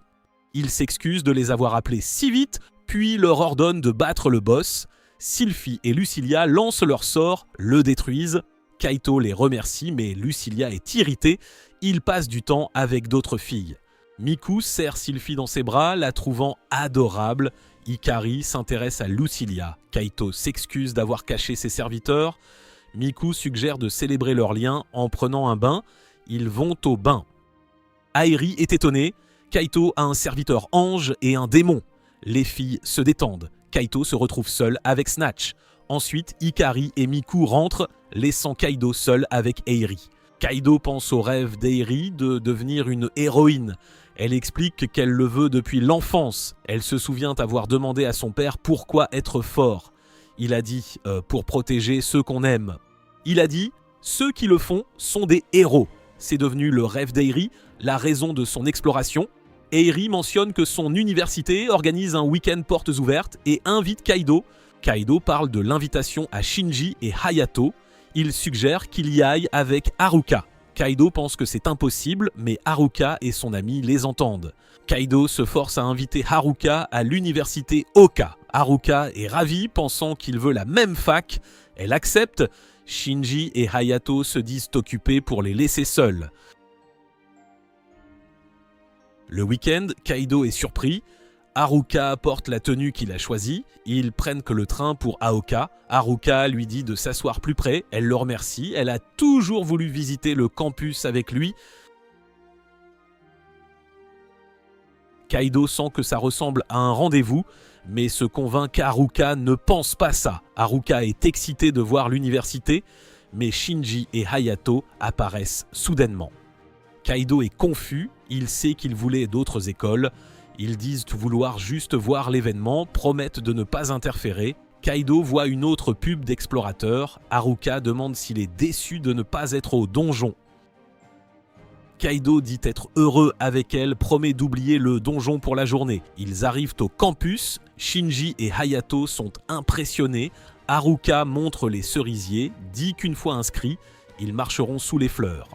Il s'excuse de les avoir appelés si vite, puis leur ordonne de battre le boss. Sylphie et Lucilia lancent leur sort, le détruisent. Kaito les remercie, mais Lucilia est irritée. Il passe du temps avec d'autres filles. Miku serre Sylphie dans ses bras, la trouvant adorable. Hikari s'intéresse à Lucilia. Kaito s'excuse d'avoir caché ses serviteurs. Miku suggère de célébrer leur lien en prenant un bain. Ils vont au bain. Airi est étonné. Kaito a un serviteur ange et un démon. Les filles se détendent. Kaito se retrouve seul avec Snatch. Ensuite, Hikari et Miku rentrent, laissant Kaido seul avec Airi. Kaido pense au rêve d'Airi de devenir une héroïne. Elle explique qu'elle le veut depuis l'enfance. Elle se souvient avoir demandé à son père pourquoi être fort. Il a dit pour protéger ceux qu'on aime. Il a dit ceux qui le font sont des héros. C'est devenu le rêve d'Airi, la raison de son exploration. Airi mentionne que son université organise un week-end portes ouvertes et invite Kaido. Kaido parle de l'invitation à Shinji et Hayato. Il suggère qu'il y aille avec Haruka. Kaido pense que c'est impossible, mais Haruka et son ami les entendent. Kaido se force à inviter Haruka à l'université Oka. Haruka est ravie, pensant qu'il veut la même fac. Elle accepte. Shinji et Hayato se disent occupés pour les laisser seuls. Le week-end, Kaido est surpris. Haruka porte la tenue qu'il a choisie. Ils prennent que le train pour Aoka. Haruka lui dit de s'asseoir plus près. Elle le remercie. Elle a toujours voulu visiter le campus avec lui. Kaido sent que ça ressemble à un rendez-vous, mais se convainc qu'Haruka ne pense pas ça. Haruka est excitée de voir l'université, mais Shinji et Hayato apparaissent soudainement. Kaido est confus. Il sait qu'il voulait d'autres écoles. Ils disent vouloir juste voir l'événement, promettent de ne pas interférer. Kaido voit une autre pub d'explorateur. Haruka demande s'il est déçu de ne pas être au donjon. Kaido dit être heureux avec elle, promet d'oublier le donjon pour la journée. Ils arrivent au campus, Shinji et Hayato sont impressionnés. Haruka montre les cerisiers, dit qu'une fois inscrits, ils marcheront sous les fleurs.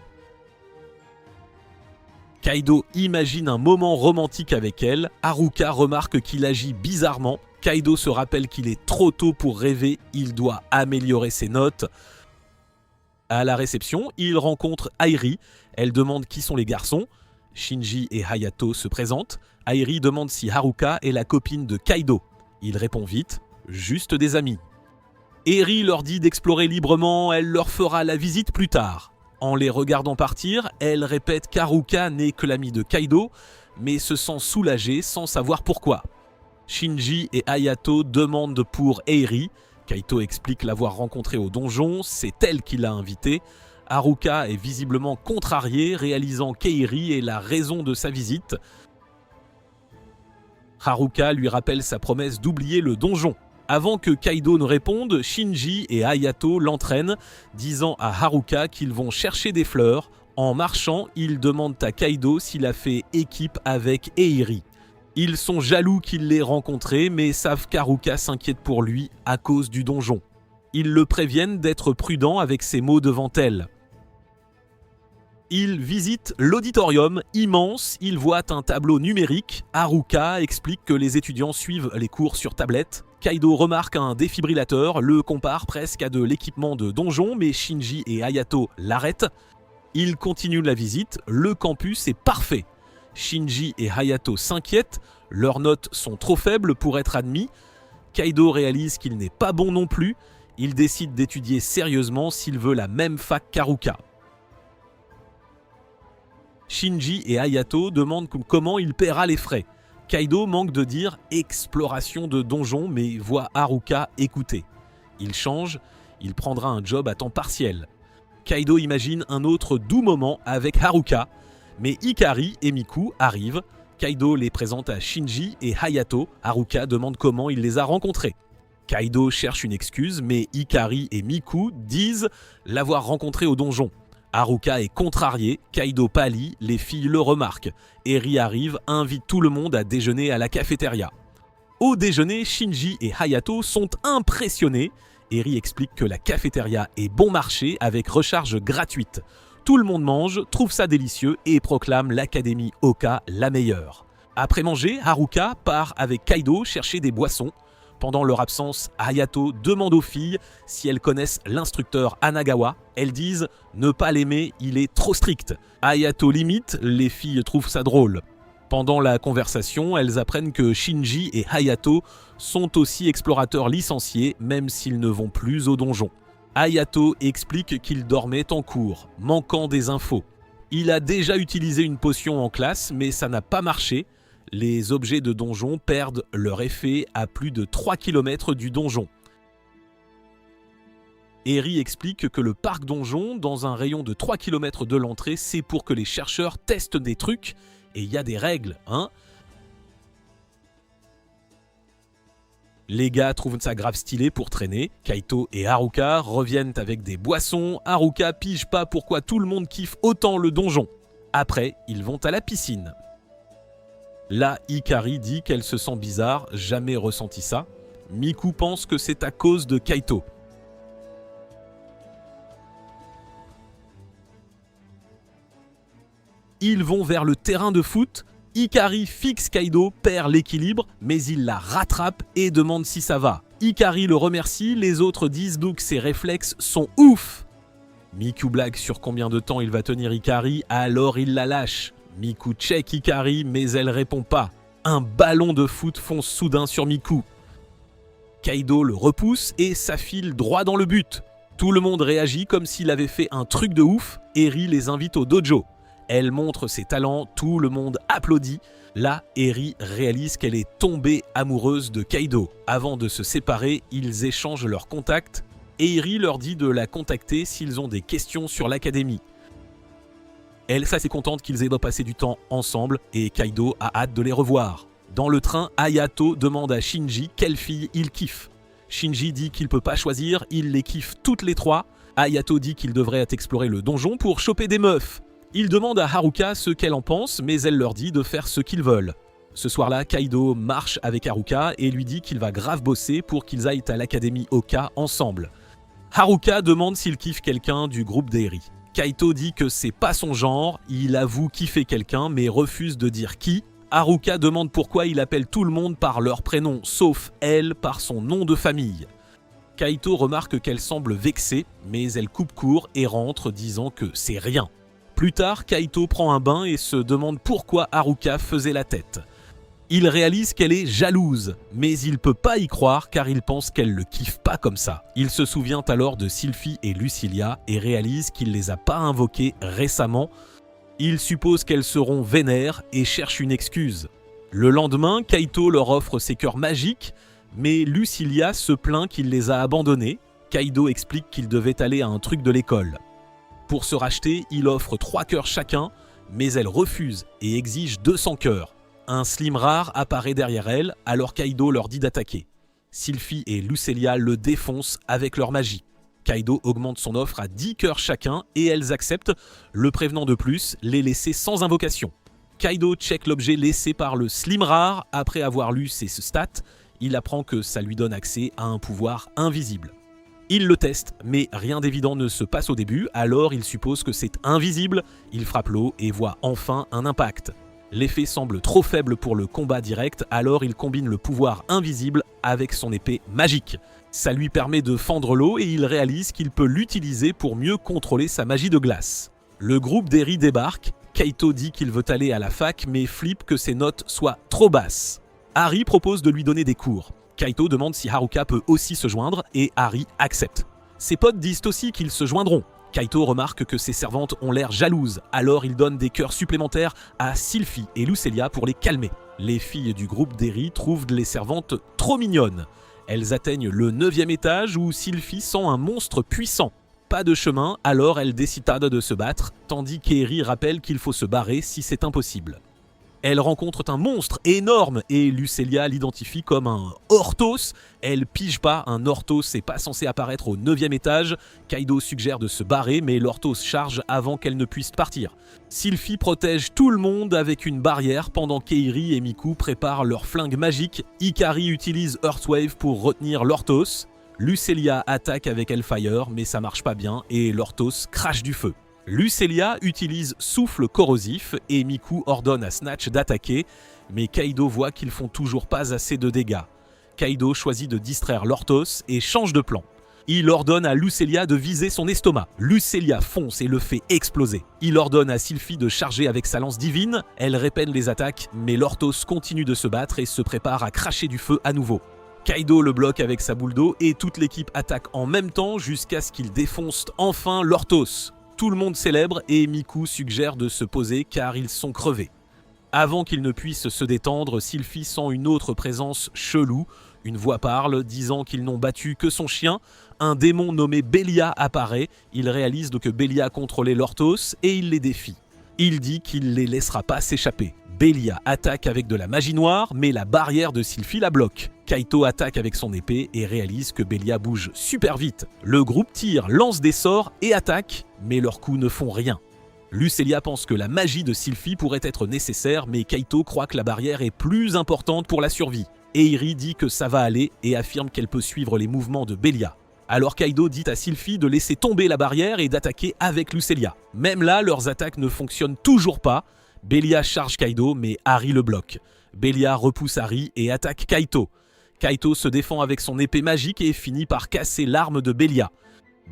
Kaido imagine un moment romantique avec elle. Haruka remarque qu'il agit bizarrement. Kaido se rappelle qu'il est trop tôt pour rêver, il doit améliorer ses notes. À la réception, il rencontre Airi. Elle demande qui sont les garçons. Shinji et Hayato se présentent. Airi demande si Haruka est la copine de Kaido. Il répond vite, juste des amis. Eri leur dit d'explorer librement, elle leur fera la visite plus tard. En les regardant partir, elle répète qu'Haruka n'est que l'ami de Kaido, mais se sent soulagée sans savoir pourquoi. Shinji et Hayato demandent pour Eri. Kaito explique l'avoir rencontrée au donjon, c'est elle qui l'a invitée. Haruka est visiblement contrariée, réalisant qu'Eri est la raison de sa visite. Haruka lui rappelle sa promesse d'oublier le donjon. Avant que Kaido ne réponde, Shinji et Hayato l'entraînent, disant à Haruka qu'ils vont chercher des fleurs. En marchant, ils demandent à Kaido s'il a fait équipe avec Eri. Ils sont jaloux qu'il l'ait rencontré, mais savent qu'Haruka s'inquiète pour lui à cause du donjon. Ils le préviennent d'être prudent avec ses mots devant elle. Ils visitent l'auditorium immense, ils voient un tableau numérique. Haruka explique que les étudiants suivent les cours sur tablette. Kaido remarque un défibrillateur, le compare presque à de l'équipement de donjon, mais Shinji et Hayato l'arrêtent. Ils continuent la visite, le campus est parfait. Shinji et Hayato s'inquiètent, leurs notes sont trop faibles pour être admis. Kaido réalise qu'il n'est pas bon non plus. Il décide d'étudier sérieusement s'il veut la même fac qu'Haruka. Shinji et Hayato demandent comment il paiera les frais. Kaido manque de dire « exploration de donjon » mais voit Haruka écouter. Il change, il prendra un job à temps partiel. Kaido imagine un autre doux moment avec Haruka, mais Hikari et Miku arrivent. Kaido les présente à Shinji et Hayato. Haruka demande comment il les a rencontrés. Kaido cherche une excuse, mais Hikari et Miku disent l'avoir rencontré au donjon. Haruka est contrarié, Kaido pâlit, les filles le remarquent. Eri arrive, invite tout le monde à déjeuner à la cafétéria. Au déjeuner, Shinji et Hayato sont impressionnés. Eri explique que la cafétéria est bon marché avec recharge gratuite. Tout le monde mange, trouve ça délicieux et proclame l'Académie Oka la meilleure. Après manger, Haruka part avec Kaido chercher des boissons. Pendant leur absence, Hayato demande aux filles si elles connaissent l'instructeur Anagawa. Elles disent ne pas l'aimer, il est trop strict. Hayato limite, les filles trouvent ça drôle. Pendant la conversation, elles apprennent que Shinji et Hayato sont aussi explorateurs licenciés, même s'ils ne vont plus au donjon. Hayato explique qu'il dormait en cours, manquant des infos. Il a déjà utilisé une potion en classe, mais ça n'a pas marché. Les objets de donjon perdent leur effet à plus de 3 km du donjon. Eri explique que le parc donjon, dans un rayon de 3 km de l'entrée, c'est pour que les chercheurs testent des trucs, et il y a des règles, hein. Les gars trouvent ça grave stylé pour traîner. Kaito et Haruka reviennent avec des boissons. Haruka pige pas pourquoi tout le monde kiffe autant le donjon. Après, ils vont à la piscine. Là, Hikari dit qu'elle se sent bizarre, jamais ressenti ça. Miku pense que c'est à cause de Kaito. Ils vont vers le terrain de foot. Hikari fixe Kaido, perd l'équilibre, mais il la rattrape et demande si ça va. Hikari le remercie, les autres disent donc que ses réflexes sont ouf. Miku blague sur combien de temps il va tenir Hikari, alors il la lâche. Miku check Hikari, mais elle répond pas. Un ballon de foot fonce soudain sur Miku. Kaido le repousse et s'affile droit dans le but. Tout le monde réagit comme s'il avait fait un truc de ouf. Eri les invite au dojo. Elle montre ses talents, tout le monde applaudit. Là, Eri réalise qu'elle est tombée amoureuse de Kaido. Avant de se séparer, ils échangent leurs contacts. Eri leur dit de la contacter s'ils ont des questions sur l'académie. Elle est assez contente qu'ils aient passé du temps ensemble et Kaido a hâte de les revoir. Dans le train, Hayato demande à Shinji quelle fille il kiffe. Shinji dit qu'il peut pas choisir, il les kiffe toutes les trois. Hayato dit qu'il devrait explorer le donjon pour choper des meufs. Ils demandent à Haruka ce qu'elle en pense, mais elle leur dit de faire ce qu'ils veulent. Ce soir-là, Kaido marche avec Haruka et lui dit qu'il va grave bosser pour qu'ils aillent à l'académie Oka ensemble. Haruka demande s'il kiffe quelqu'un du groupe d'Eri. Kaito dit que c'est pas son genre, il avoue kiffer quelqu'un mais refuse de dire qui. Haruka demande pourquoi il appelle tout le monde par leur prénom, sauf elle par son nom de famille. Kaito remarque qu'elle semble vexée, mais elle coupe court et rentre disant que c'est rien. Plus tard, Kaito prend un bain et se demande pourquoi Haruka faisait la tête. Il réalise qu'elle est jalouse, mais il peut pas y croire car il pense qu'elle le kiffe pas comme ça. Il se souvient alors de Sylphie et Lucilia et réalise qu'il les a pas invoquées récemment. Il suppose qu'elles seront vénères et cherche une excuse. Le lendemain, Kaito leur offre ses cœurs magiques, mais Lucilia se plaint qu'il les a abandonnés. Kaido explique qu'il devait aller à un truc de l'école. Pour se racheter, il offre 3 cœurs chacun, mais elle refuse et exige 200 cœurs. Un slim rare apparaît derrière elle, alors Kaido leur dit d'attaquer. Sylphie et Lucilia le défoncent avec leur magie. Kaido augmente son offre à 10 cœurs chacun et elles acceptent, le prévenant de plus, les laisser sans invocation. Kaido check l'objet laissé par le slim rare après avoir lu ses stats. Il apprend que ça lui donne accès à un pouvoir invisible. Il le teste, mais rien d'évident ne se passe au début, alors il suppose que c'est invisible. Il frappe l'eau et voit enfin un impact. L'effet semble trop faible pour le combat direct, alors il combine le pouvoir invisible avec son épée magique. Ça lui permet de fendre l'eau et il réalise qu'il peut l'utiliser pour mieux contrôler sa magie de glace. Le groupe d'Eri débarque. Kaito dit qu'il veut aller à la fac, mais flippe que ses notes soient trop basses. Hari propose de lui donner des cours. Kaito demande si Haruka peut aussi se joindre et Hari accepte. Ses potes disent aussi qu'ils se joindront. Kaito remarque que ses servantes ont l'air jalouses, alors il donne des cœurs supplémentaires à Sylphie et Lucilia pour les calmer. Les filles du groupe d'Eri trouvent les servantes trop mignonnes. Elles atteignent le 9e étage où Sylphie sent un monstre puissant. Pas de chemin, alors elle décide de se battre, tandis qu'Eri rappelle qu'il faut se barrer si c'est impossible. Elles rencontrent un monstre énorme et Lucilia l'identifie comme un Orthos. Elle pige pas, un Orthos n'est pas censé apparaître au 9e étage. Kaido suggère de se barrer, mais l'Orthos charge avant qu'elle ne puisse partir. Sylphie protège tout le monde avec une barrière pendant qu'Eri et Miku préparent leur flingue magique. Ikari utilise Earthwave pour retenir l'Orthos. Lucilia attaque avec Hellfire, mais ça marche pas bien et l'Orthos crache du feu. Lucilia utilise souffle corrosif et Miku ordonne à Snatch d'attaquer, mais Kaido voit qu'ils font toujours pas assez de dégâts. Kaido choisit de distraire l'Orthos et change de plan. Il ordonne à Lucilia de viser son estomac. Lucilia fonce et le fait exploser. Il ordonne à Sylphie de charger avec sa lance divine. Elle répète les attaques, mais l'Orthos continue de se battre et se prépare à cracher du feu à nouveau. Kaido le bloque avec sa boule d'eau et toute l'équipe attaque en même temps jusqu'à ce qu'il défonce enfin l'Orthos. Tout le monde célèbre et Miku suggère de se poser car ils sont crevés. Avant qu'ils ne puissent se détendre, Sylphie sent une autre présence chelou. Une voix parle, disant qu'ils n'ont battu que son chien. Un démon nommé Belia apparaît. Il réalise que Belia contrôlait l'Orthos et il les défie. Il dit qu'il les laissera pas s'échapper. Belia attaque avec de la magie noire, mais la barrière de Sylphie la bloque. Kaito attaque avec son épée et réalise que Belia bouge super vite. Le groupe tire, lance des sorts et attaque, mais leurs coups ne font rien. Lucilia pense que la magie de Sylphie pourrait être nécessaire, mais Kaito croit que la barrière est plus importante pour la survie. Eri dit que ça va aller et affirme qu'elle peut suivre les mouvements de Belia. Alors Kaido dit à Sylphie de laisser tomber la barrière et d'attaquer avec Lucilia. Même là, leurs attaques ne fonctionnent toujours pas. Belia charge Kaido, mais Hari le bloque. Belia repousse Hari et attaque Kaito. Kaito se défend avec son épée magique et finit par casser l'arme de Belia.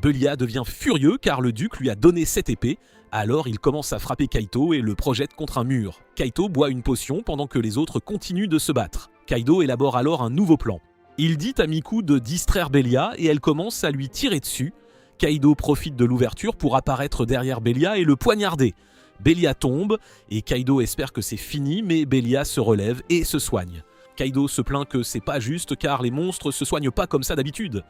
Belia devient furieux car le duc lui a donné cette épée, alors il commence à frapper Kaito et le projette contre un mur. Kaito boit une potion pendant que les autres continuent de se battre. Kaido élabore alors un nouveau plan. Il dit à Miku de distraire Belia et elle commence à lui tirer dessus. Kaido profite de l'ouverture pour apparaître derrière Belia et le poignarder. Belia tombe et Kaido espère que c'est fini, mais Belia se relève et se soigne. Kaido se plaint que c'est pas juste car les monstres se soignent pas comme ça d'habitude.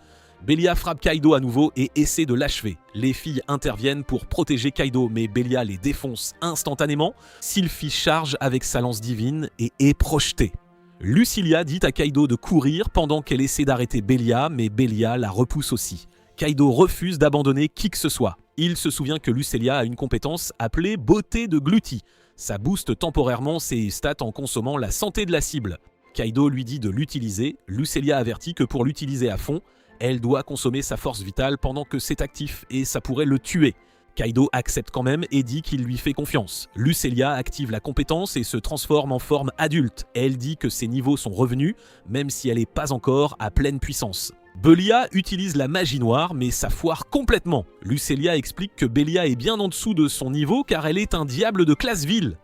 Belia frappe Kaido à nouveau et essaie de l'achever. Les filles interviennent pour protéger Kaido, mais Belia les défonce instantanément. Sylphie charge avec sa lance divine et est projetée. Lucilia dit à Kaido de courir pendant qu'elle essaie d'arrêter Belia, mais Belia la repousse aussi. Kaido refuse d'abandonner qui que ce soit. Il se souvient que Lucelia a une compétence appelée beauté de Gluty. Ça booste temporairement ses stats en consommant la santé de la cible. Kaido lui dit de l'utiliser. Lucelia avertit que pour l'utiliser à fond, elle doit consommer sa force vitale pendant que c'est actif et ça pourrait le tuer. Kaido accepte quand même et dit qu'il lui fait confiance. Lucelia active la compétence et se transforme en forme adulte. Elle dit que ses niveaux sont revenus, même si elle n'est pas encore à pleine puissance. Belia utilise la magie noire, mais ça foire complètement. Lucelia explique que Belia est bien en dessous de son niveau car elle est un diable de classe vil.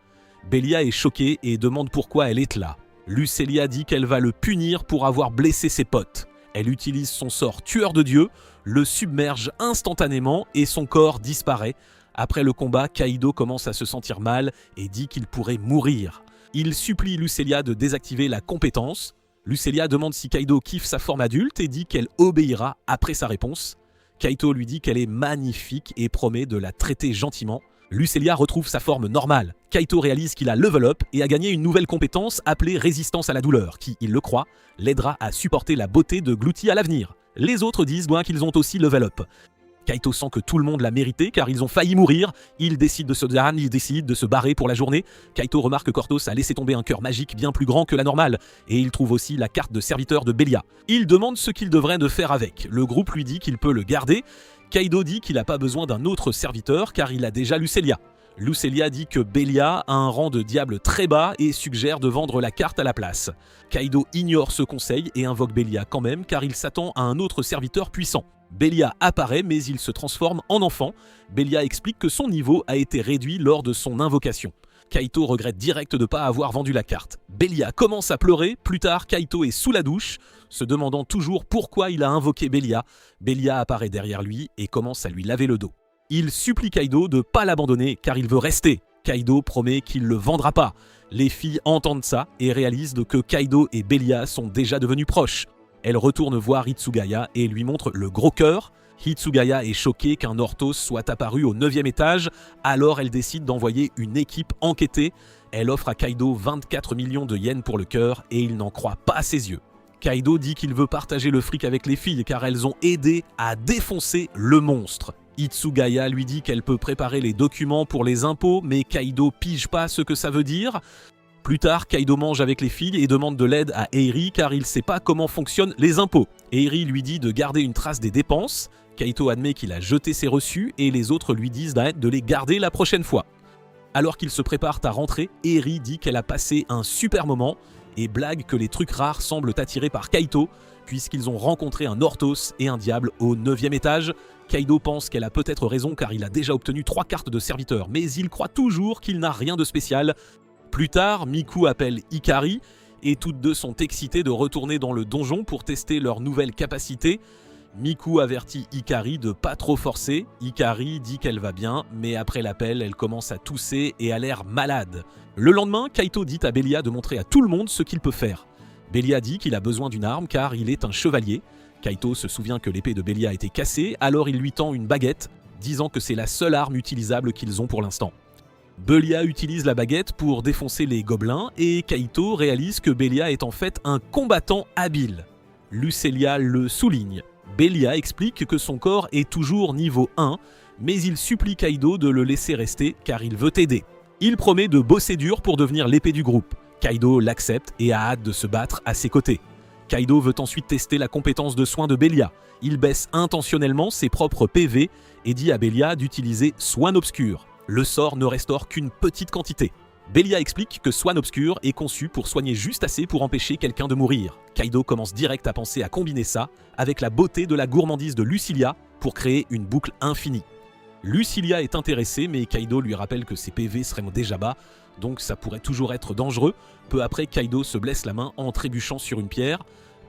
Belia est choquée et demande pourquoi elle est là. Lucelia dit qu'elle va le punir pour avoir blessé ses potes. Elle utilise son sort tueur de dieu, le submerge instantanément et son corps disparaît. Après le combat, Kaido commence à se sentir mal et dit qu'il pourrait mourir. Il supplie Lucelia de désactiver la compétence. Lucelia demande si Kaido kiffe sa forme adulte et dit qu'elle obéira après sa réponse. Kaito lui dit qu'elle est magnifique et promet de la traiter gentiment. Lucelia retrouve sa forme normale. Kaito réalise qu'il a level up et a gagné une nouvelle compétence appelée résistance à la douleur, qui, il le croit, l'aidera à supporter la beauté de Gluty à l'avenir. Les autres disent qu'ils ont aussi level up. Kaito sent que tout le monde l'a mérité car ils ont failli mourir. Il décide de se barrer pour la journée. Kaito remarque que Cortos a laissé tomber un cœur magique bien plus grand que la normale et il trouve aussi la carte de serviteur de Belia. Il demande ce qu'il devrait de faire avec. Le groupe lui dit qu'il peut le garder. Kaido dit qu'il n'a pas besoin d'un autre serviteur car il a déjà Lucelia. Lucelia dit que Belia a un rang de diable très bas et suggère de vendre la carte à la place. Kaido ignore ce conseil et invoque Belia quand même car il s'attend à un autre serviteur puissant. Belia apparaît mais il se transforme en enfant. Belia explique que son niveau a été réduit lors de son invocation. Kaito regrette direct de ne pas avoir vendu la carte. Belia commence à pleurer, plus tard Kaito est sous la douche, se demandant toujours pourquoi il a invoqué Belia. Belia apparaît derrière lui et commence à lui laver le dos. Il supplie Kaido de ne pas l'abandonner car il veut rester. Kaido promet qu'il ne le vendra pas. Les filles entendent ça et réalisent que Kaido et Belia sont déjà devenus proches. Elle retourne voir Hitsugaya et lui montre le gros cœur. Hitsugaya est choquée qu'un Orthos soit apparu au 9e étage, alors elle décide d'envoyer une équipe enquêter. Elle offre à Kaido 24 millions de yens pour le cœur et il n'en croit pas à ses yeux. Kaido dit qu'il veut partager le fric avec les filles car elles ont aidé à défoncer le monstre. Hitsugaya lui dit qu'elle peut préparer les documents pour les impôts, mais Kaido pige pas ce que ça veut dire. Plus tard, Kaido mange avec les filles et demande de l'aide à Eiri car il sait pas comment fonctionnent les impôts. Eiri lui dit de garder une trace des dépenses. Kaito admet qu'il a jeté ses reçus et les autres lui disent de les garder la prochaine fois. Alors qu'ils se préparent à rentrer, Eiri dit qu'elle a passé un super moment et blague que les trucs rares semblent attirés par Kaito puisqu'ils ont rencontré un Orthos et un diable au 9e étage. Kaido pense qu'elle a peut-être raison car il a déjà obtenu 3 cartes de serviteur, mais il croit toujours qu'il n'a rien de spécial. Plus tard, Miku appelle Ikari et toutes deux sont excitées de retourner dans le donjon pour tester leurs nouvelles capacités. Miku avertit Ikari de pas trop forcer. Ikari dit qu'elle va bien, mais après l'appel, elle commence à tousser et a l'air malade. Le lendemain, Kaito dit à Belia de montrer à tout le monde ce qu'il peut faire. Belia dit qu'il a besoin d'une arme car il est un chevalier. Kaito se souvient que l'épée de Belia a été cassée, alors il lui tend une baguette, disant que c'est la seule arme utilisable qu'ils ont pour l'instant. Belia utilise la baguette pour défoncer les gobelins et Kaito réalise que Belia est en fait un combattant habile. Lucelia le souligne. Belia explique que son corps est toujours niveau 1, mais il supplie Kaido de le laisser rester car il veut aider. Il promet de bosser dur pour devenir l'épée du groupe. Kaido l'accepte et a hâte de se battre à ses côtés. Kaido veut ensuite tester la compétence de soin de Belia. Il baisse intentionnellement ses propres PV et dit à Belia d'utiliser Soin Obscur. Le sort ne restaure qu'une petite quantité. Belia explique que Soin Obscur est conçu pour soigner juste assez pour empêcher quelqu'un de mourir. Kaido commence direct à penser à combiner ça avec la beauté de la gourmandise de Lucelia pour créer une boucle infinie. Lucelia est intéressée, mais Kaido lui rappelle que ses PV seraient déjà bas, donc ça pourrait toujours être dangereux. Peu après, Kaido se blesse la main en trébuchant sur une pierre.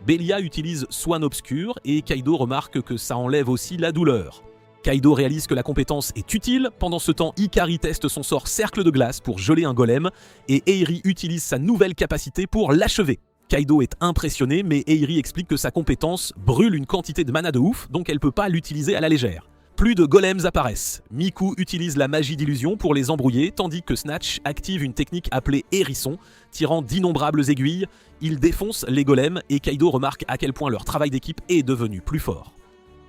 Belia utilise Soin Obscur et Kaido remarque que ça enlève aussi la douleur. Kaido réalise que la compétence est utile. Pendant ce temps, Ikari teste son sort Cercle de glace pour geler un golem et Eiri utilise sa nouvelle capacité pour l'achever. Kaido est impressionné, mais Eiri explique que sa compétence brûle une quantité de mana de ouf, donc elle peut pas l'utiliser à la légère. Plus de golems apparaissent. Miku utilise la magie d'illusion pour les embrouiller, tandis que Snatch active une technique appelée hérisson, tirant d'innombrables aiguilles. Il défonce les golems et Kaido remarque à quel point leur travail d'équipe est devenu plus fort.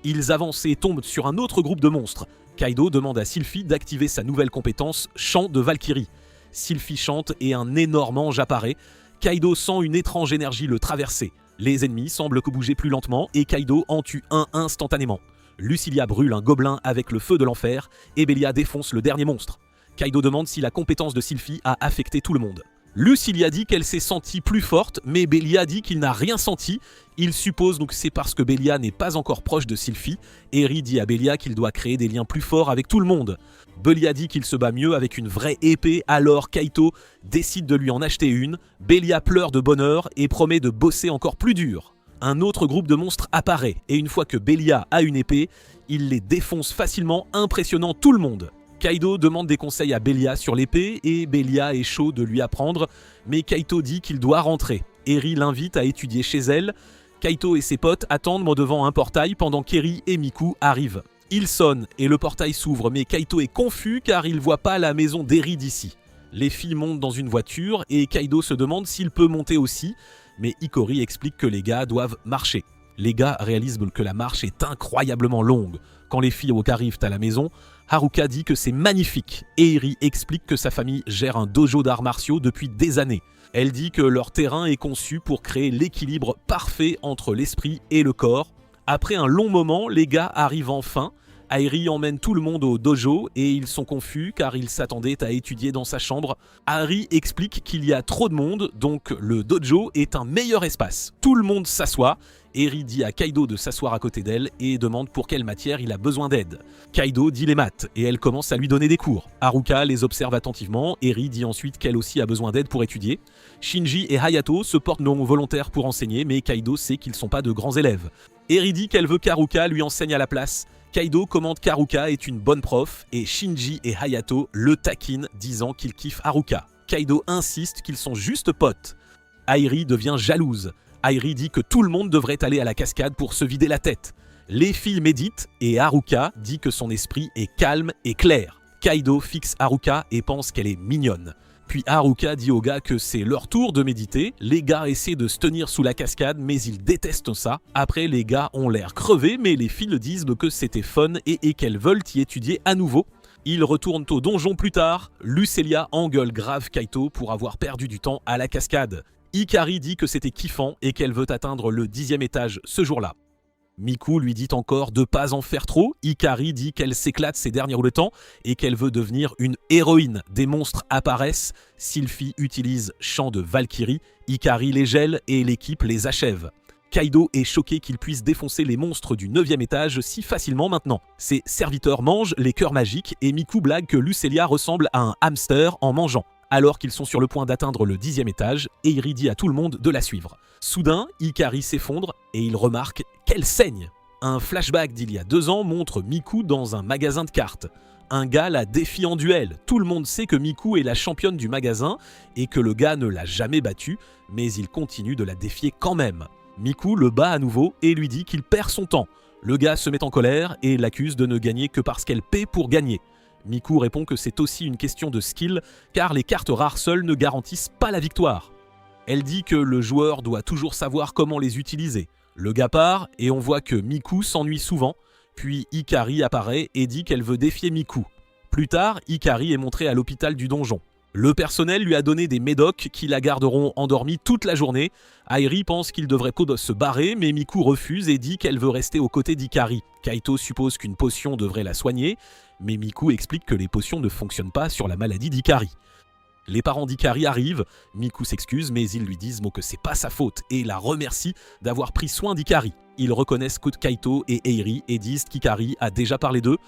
Ils avancent et tombent sur un autre groupe de monstres. Kaido demande à Sylphie d'activer sa nouvelle compétence Chant de Valkyrie. Sylphie chante et un énorme ange apparaît. Kaido sent une étrange énergie le traverser. Les ennemis semblent que bouger plus lentement et Kaido en tue un instantanément. Lucilia brûle un gobelin avec le feu de l'enfer et Belia défonce le dernier monstre. Kaido demande si la compétence de Sylphie a affecté tout le monde. Lucilia dit qu'elle s'est sentie plus forte, mais Belia dit qu'il n'a rien senti. Il suppose donc que c'est parce que Belia n'est pas encore proche de Sylphie. Eri dit à Belia qu'il doit créer des liens plus forts avec tout le monde. Belia dit qu'il se bat mieux avec une vraie épée, alors Kaito décide de lui en acheter une. Belia pleure de bonheur et promet de bosser encore plus dur. Un autre groupe de monstres apparaît, et une fois que Belia a une épée, il les défonce facilement, impressionnant tout le monde. Kaido demande des conseils à Belia sur l'épée, et Belia est chaud de lui apprendre, mais Kaito dit qu'il doit rentrer. Eri l'invite à étudier chez elle. Kaito et ses potes attendent devant un portail pendant qu'Eri et Miku arrivent. Il sonne et le portail s'ouvre, mais Kaito est confus car il voit pas la maison d'Eri d'ici. Les filles montent dans une voiture et Kaido se demande s'il peut monter aussi, mais Hikori explique que les gars doivent marcher. Les gars réalisent que la marche est incroyablement longue. Quand les filles arrivent à la maison, Haruka dit que c'est magnifique et Eri explique que sa famille gère un dojo d'arts martiaux depuis des années. Elle dit que leur terrain est conçu pour créer l'équilibre parfait entre l'esprit et le corps. Après un long moment, les gars arrivent enfin. Airi emmène tout le monde au dojo et ils sont confus car ils s'attendaient à étudier dans sa chambre. Hari explique qu'il y a trop de monde, donc le dojo est un meilleur espace. Tout le monde s'assoit. Eri dit à Kaido de s'asseoir à côté d'elle et demande pour quelle matière il a besoin d'aide. Kaido dit les maths et elle commence à lui donner des cours. Haruka les observe attentivement. Eri dit ensuite qu'elle aussi a besoin d'aide pour étudier. Shinji et Hayato se portent non volontaires pour enseigner, mais Kaido sait qu'ils ne sont pas de grands élèves. Eri dit qu'elle veut qu'Haruka lui enseigne à la place. Kaido commente qu'Haruka est une bonne prof et Shinji et Hayato le taquinent disant qu'ils kiffent Haruka. Kaido insiste qu'ils sont juste potes. Airi devient jalouse. Airi dit que tout le monde devrait aller à la cascade pour se vider la tête. Les filles méditent et Haruka dit que son esprit est calme et clair. Kaido fixe Haruka et pense qu'elle est mignonne. Puis Haruka dit aux gars que c'est leur tour de méditer. Les gars essaient de se tenir sous la cascade, mais ils détestent ça. Après, les gars ont l'air crevés, mais les filles disent que c'était fun et qu'elles veulent y étudier à nouveau. Ils retournent au donjon plus tard. Lucelia engueule grave Kaito pour avoir perdu du temps à la cascade. Hikari dit que c'était kiffant et qu'elle veut atteindre le 10e étage ce jour-là. Miku lui dit encore de pas en faire trop. Hikari dit qu'elle s'éclate ces derniers temps et qu'elle veut devenir une héroïne. Des monstres apparaissent. Sylphie utilise Chant de Valkyrie. Hikari les gèle et l'équipe les achève. Kaido est choqué qu'il puisse défoncer les monstres du 9e étage si facilement maintenant. Ses serviteurs mangent les cœurs magiques et Miku blague que Lucelia ressemble à un hamster en mangeant. Alors qu'ils sont sur le point d'atteindre le 10e étage, Eri dit à tout le monde de la suivre. Soudain, Hikari s'effondre et il remarque qu'elle saigne. Un flashback d'il y a 2 ans montre Miku dans un magasin de cartes. Un gars la défie en duel. Tout le monde sait que Miku est la championne du magasin et que le gars ne l'a jamais battue, mais il continue de la défier quand même. Miku le bat à nouveau et lui dit qu'il perd son temps. Le gars se met en colère et l'accuse de ne gagner que parce qu'elle paie pour gagner. Miku répond que c'est aussi une question de skill, car les cartes rares seules ne garantissent pas la victoire. Elle dit que le joueur doit toujours savoir comment les utiliser. Le gars part, et on voit que Miku s'ennuie souvent, puis Hikari apparaît et dit qu'elle veut défier Miku. Plus tard, Hikari est montrée à l'hôpital du donjon. Le personnel lui a donné des médocs qui la garderont endormie toute la journée. Airi pense qu'il devrait se barrer, mais Miku refuse et dit qu'elle veut rester aux côtés d'Hikari. Kaito suppose qu'une potion devrait la soigner, mais Miku explique que les potions ne fonctionnent pas sur la maladie d'Hikari. Les parents d'Hikari arrivent, Miku s'excuse, mais ils lui disent que c'est pas sa faute et la remercient d'avoir pris soin d'Hikari. Ils reconnaissent Kaito et Airi et disent qu'Hikari a déjà parlé d'eux.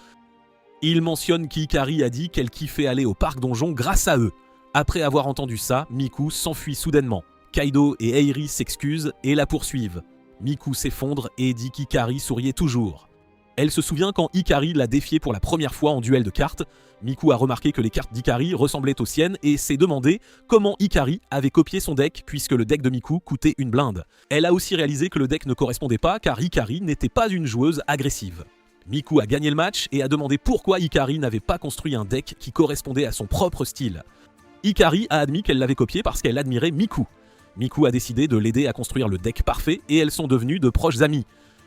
Ils mentionnent qu'Hikari a dit qu'elle kiffait aller au parc donjon grâce à eux. Après avoir entendu ça, Miku s'enfuit soudainement. Kaido et Airi s'excusent et la poursuivent. Miku s'effondre et dit qu'Hikari souriait toujours. Elle se souvient quand Hikari l'a défiée pour la première fois en duel de cartes. Miku a remarqué que les cartes d'Hikari ressemblaient aux siennes et s'est demandé comment Hikari avait copié son deck puisque le deck de Miku coûtait une blinde. Elle a aussi réalisé que le deck ne correspondait pas car Hikari n'était pas une joueuse agressive. Miku a gagné le match et a demandé pourquoi Hikari n'avait pas construit un deck qui correspondait à son propre style. Hikari a admis qu'elle l'avait copié parce qu'elle admirait Miku. Miku a décidé de l'aider à construire le deck parfait et elles sont devenues de proches amies.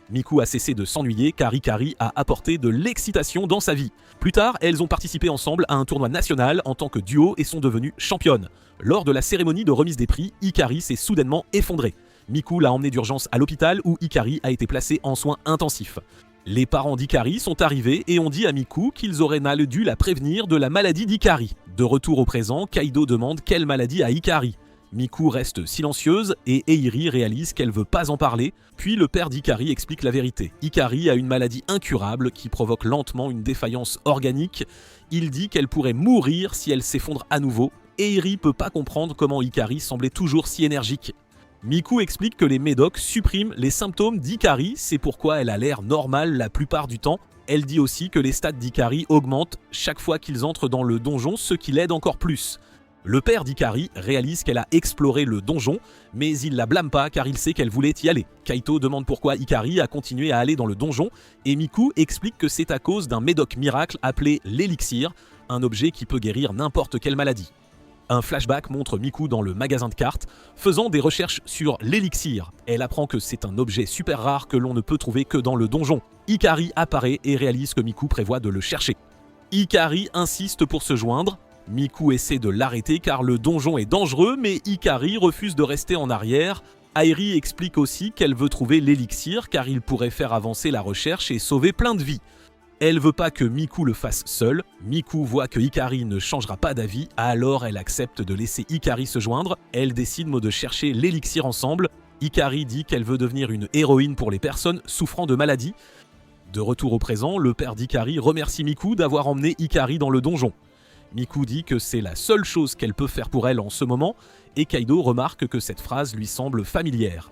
Miku a cessé de s'ennuyer car Hikari a apporté de l'excitation dans sa vie. Plus tard, elles ont participé ensemble à un tournoi national en tant que duo et sont devenues championnes. Lors de la cérémonie de remise des prix, Hikari s'est soudainement effondrée. Miku l'a emmenée d'urgence à l'hôpital où Hikari a été placée en soins intensifs. Les parents d'Hikari sont arrivés et ont dit à Miku qu'ils auraient mal dû la prévenir de la maladie d'Hikari. De retour au présent, Kaido demande quelle maladie a Hikari. Miku reste silencieuse et Eiri réalise qu'elle veut pas en parler, puis le père d'Hikari explique la vérité. Hikari a une maladie incurable qui provoque lentement une défaillance organique. Il dit qu'elle pourrait mourir si elle s'effondre à nouveau. Eiri peut pas comprendre comment Hikari semblait toujours si énergique. Miku explique que les médocs suppriment les symptômes d'Hikari, c'est pourquoi elle a l'air normale la plupart du temps. Elle dit aussi que les stats d'Hikari augmentent chaque fois qu'ils entrent dans le donjon, ce qui l'aide encore plus. Le père d'Hikari réalise qu'elle a exploré le donjon, mais il la blâme pas car il sait qu'elle voulait y aller. Kaito demande pourquoi Hikari a continué à aller dans le donjon, et Miku explique que c'est à cause d'un médoc miracle appelé l'élixir, un objet qui peut guérir n'importe quelle maladie. Un flashback montre Miku dans le magasin de cartes, faisant des recherches sur l'élixir. Elle apprend que c'est un objet super rare que l'on ne peut trouver que dans le donjon. Hikari apparaît et réalise que Miku prévoit de le chercher. Hikari insiste pour se joindre. Miku essaie de l'arrêter car le donjon est dangereux, mais Hikari refuse de rester en arrière. Airi explique aussi qu'elle veut trouver l'élixir car il pourrait faire avancer la recherche et sauver plein de vies. Elle veut pas que Miku le fasse seule. Miku voit que Hikari ne changera pas d'avis, alors elle accepte de laisser Hikari se joindre. Elle décide de chercher l'élixir ensemble. Hikari dit qu'elle veut devenir une héroïne pour les personnes souffrant de maladies. De retour au présent, le père d'Hikari remercie Miku d'avoir emmené Hikari dans le donjon. Miku dit que c'est la seule chose qu'elle peut faire pour elle en ce moment, et Kaido remarque que cette phrase lui semble familière.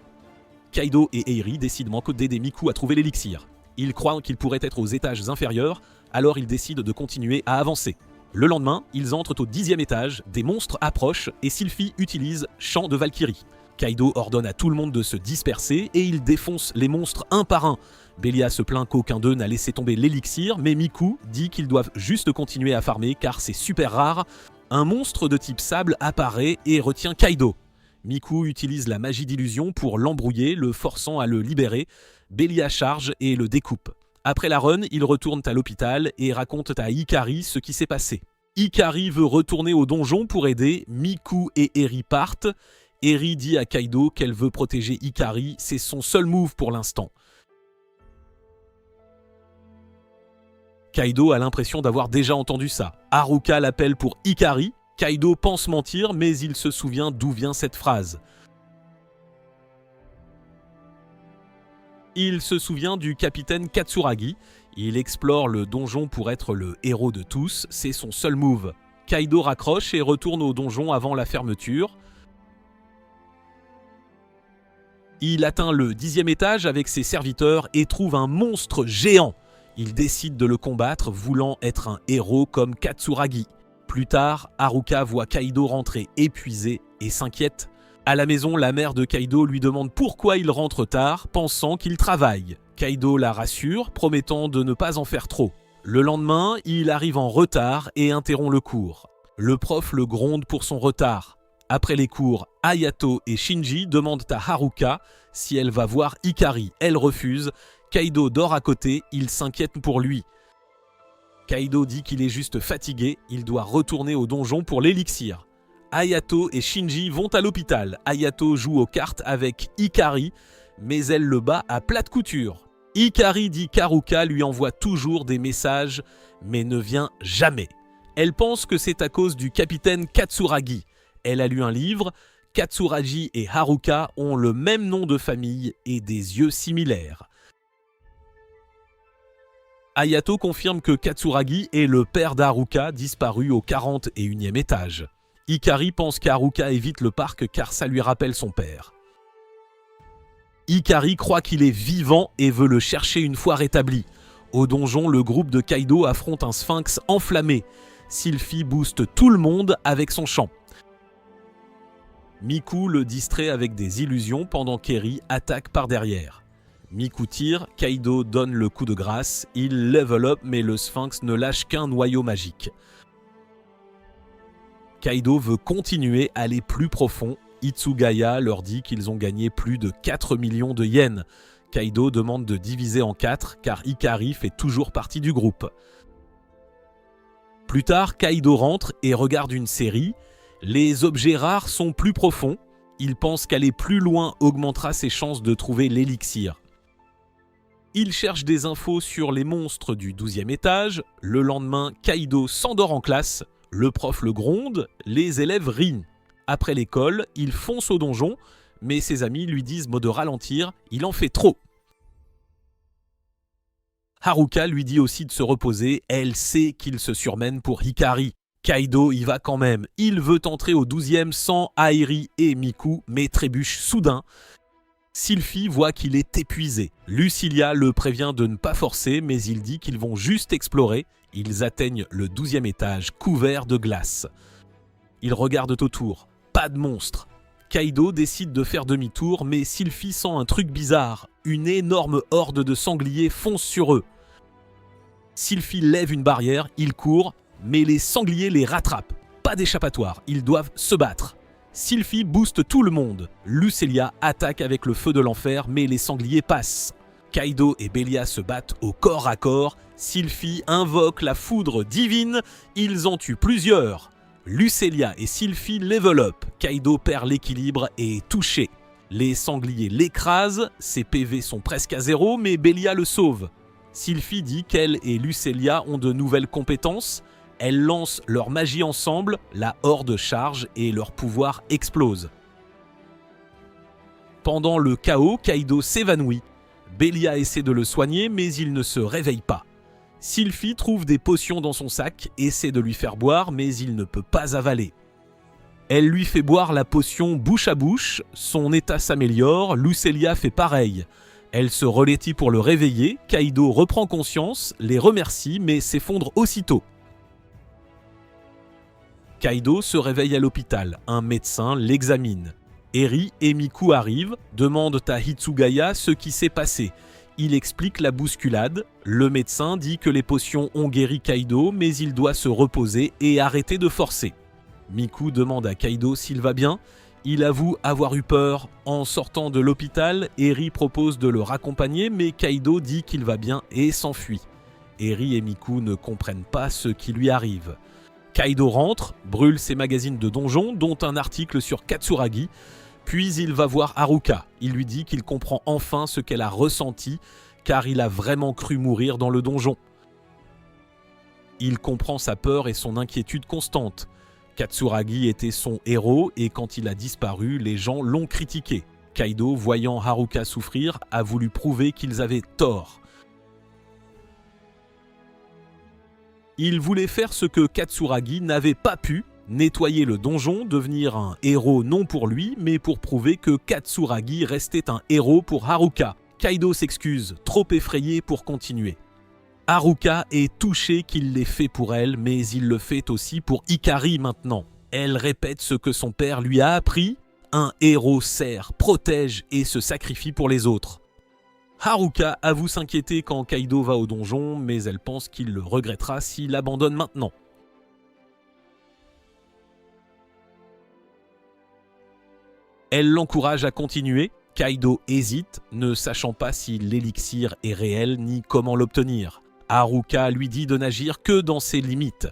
Kaido et Eiri décident d'aider Miku à trouver l'élixir. Ils croient qu'il pourrait être aux étages inférieurs, alors ils décident de continuer à avancer. Le lendemain, ils entrent au 10e étage, des monstres approchent et Sylphie utilise Chant de Valkyrie. Kaido ordonne à tout le monde de se disperser et il défonce les monstres un par un. Belia se plaint qu'aucun d'eux n'a laissé tomber l'élixir, mais Miku dit qu'ils doivent juste continuer à farmer car c'est super rare. Un monstre de type sable apparaît et retient Kaido. Miku utilise la magie d'illusion pour l'embrouiller, le forçant à le libérer. Belia charge et le découpe. Après la run, ils retournent à l'hôpital et racontent à Hikari ce qui s'est passé. Hikari veut retourner au donjon pour aider, Miku et Eri partent. Eri dit à Kaido qu'elle veut protéger Hikari, c'est son seul move pour l'instant. Kaido a l'impression d'avoir déjà entendu ça. Haruka l'appelle pour Hikari. Kaido pense mentir, mais il se souvient d'où vient cette phrase. Il se souvient du capitaine Katsuragi. Il explore le donjon pour être le héros de tous, c'est son seul move. Kaido raccroche et retourne au donjon avant la fermeture. Il atteint le 10e étage avec ses serviteurs et trouve un monstre géant. Il décide de le combattre, voulant être un héros comme Katsuragi. Plus tard, Haruka voit Kaido rentrer épuisé et s'inquiète. À la maison, la mère de Kaido lui demande pourquoi il rentre tard, pensant qu'il travaille. Kaido la rassure, promettant de ne pas en faire trop. Le lendemain, il arrive en retard et interrompt le cours. Le prof le gronde pour son retard. Après les cours, Hayato et Shinji demandent à Haruka si elle va voir Hikari. Elle refuse. Kaido dort à côté, il s'inquiète pour lui. Kaido dit qu'il est juste fatigué, il doit retourner au donjon pour l'élixir. Hayato et Shinji vont à l'hôpital. Hayato joue aux cartes avec Hikari, mais elle le bat à plate couture. Hikari dit qu'Haruka lui envoie toujours des messages, mais ne vient jamais. Elle pense que c'est à cause du capitaine Katsuragi. Elle a lu un livre. Katsuragi et Haruka ont le même nom de famille et des yeux similaires. Hayato confirme que Katsuragi est le père d'Haruka, disparu au 41e étage. Hikari pense qu'Haruka évite le parc car ça lui rappelle son père. Hikari croit qu'il est vivant et veut le chercher une fois rétabli. Au donjon, le groupe de Kaido affronte un sphinx enflammé. Sylphie booste tout le monde avec son chant. Miku le distrait avec des illusions pendant qu'Eri attaque par derrière. Miku tire, Kaido donne le coup de grâce, il level up mais le sphinx ne lâche qu'un noyau magique. Kaido veut continuer à aller plus profond. Itsugaya leur dit qu'ils ont gagné plus de 4 millions de yens. Kaido demande de diviser en 4 car Hikari fait toujours partie du groupe. Plus tard, Kaido rentre et regarde une série. Les objets rares sont plus profonds. Il pense qu'aller plus loin augmentera ses chances de trouver l'élixir. Il cherche des infos sur les monstres du 12e étage. Le lendemain, Kaido s'endort en classe. Le prof le gronde, les élèves rient. Après l'école, il fonce au donjon, mais ses amis lui disent de ralentir, il en fait trop. Haruka lui dit aussi de se reposer, elle sait qu'il se surmène pour Hikari. Kaido y va quand même, il veut entrer au 12e sans Airi et Miku, mais trébuche soudain. Sylphie voit qu'il est épuisé. Lucilia le prévient de ne pas forcer, mais il dit qu'ils vont juste explorer. Ils atteignent le 12e étage, couvert de glace. Ils regardent autour. Pas de monstre. Kaido décide de faire demi-tour, mais Sylphie sent un truc bizarre. Une énorme horde de sangliers fonce sur eux. Sylphie lève une barrière, il court, mais les sangliers les rattrapent. Pas d'échappatoire, ils doivent se battre. Sylphie booste tout le monde. Lucelia attaque avec le feu de l'enfer, mais les sangliers passent. Kaido et Belia se battent au corps à corps. Sylphie invoque la foudre divine. Ils en tuent plusieurs. Lucelia et Sylphie level up. Kaido perd l'équilibre et est touché. Les sangliers l'écrasent. Ses PV sont presque à 0, mais Belia le sauve. Sylphie dit qu'elle et Lucelia ont de nouvelles compétences. Elles lancent leur magie ensemble, la horde charge et leur pouvoir explose. Pendant le chaos, Kaido s'évanouit. Belia essaie de le soigner, mais il ne se réveille pas. Sylphie trouve des potions dans son sac, essaie de lui faire boire, mais il ne peut pas avaler. Elle lui fait boire la potion bouche à bouche, son état s'améliore, Lucelia fait pareil. Elle se relatit pour le réveiller, Kaido reprend conscience, les remercie, mais s'effondre aussitôt. Kaido se réveille à l'hôpital, un médecin l'examine. Eri et Miku arrivent, demandent à Hitsugaya ce qui s'est passé. Il explique la bousculade, le médecin dit que les potions ont guéri Kaido, mais il doit se reposer et arrêter de forcer. Miku demande à Kaido s'il va bien, il avoue avoir eu peur. En sortant de l'hôpital, Eri propose de le raccompagner, mais Kaido dit qu'il va bien et s'enfuit. Eri et Miku ne comprennent pas ce qui lui arrive. Kaido rentre, brûle ses magazines de donjon, dont un article sur Katsuragi, puis il va voir Haruka. Il lui dit qu'il comprend enfin ce qu'elle a ressenti, car il a vraiment cru mourir dans le donjon. Il comprend sa peur et son inquiétude constante. Katsuragi était son héros et quand il a disparu, les gens l'ont critiqué. Kaido, voyant Haruka souffrir, a voulu prouver qu'ils avaient tort. Il voulait faire ce que Katsuragi n'avait pas pu, nettoyer le donjon, devenir un héros non pour lui, mais pour prouver que Katsuragi restait un héros pour Haruka. Kaido s'excuse, trop effrayé pour continuer. Haruka est touchée qu'il l'ait fait pour elle, mais il le fait aussi pour Hikari maintenant. Elle répète ce que son père lui a appris, un héros sert, protège et se sacrifie pour les autres. Haruka avoue s'inquiéter quand Kaido va au donjon, mais elle pense qu'il le regrettera s'il abandonne maintenant. Elle l'encourage à continuer. Kaido hésite, ne sachant pas si l'élixir est réel ni comment l'obtenir. Haruka lui dit de n'agir que dans ses limites.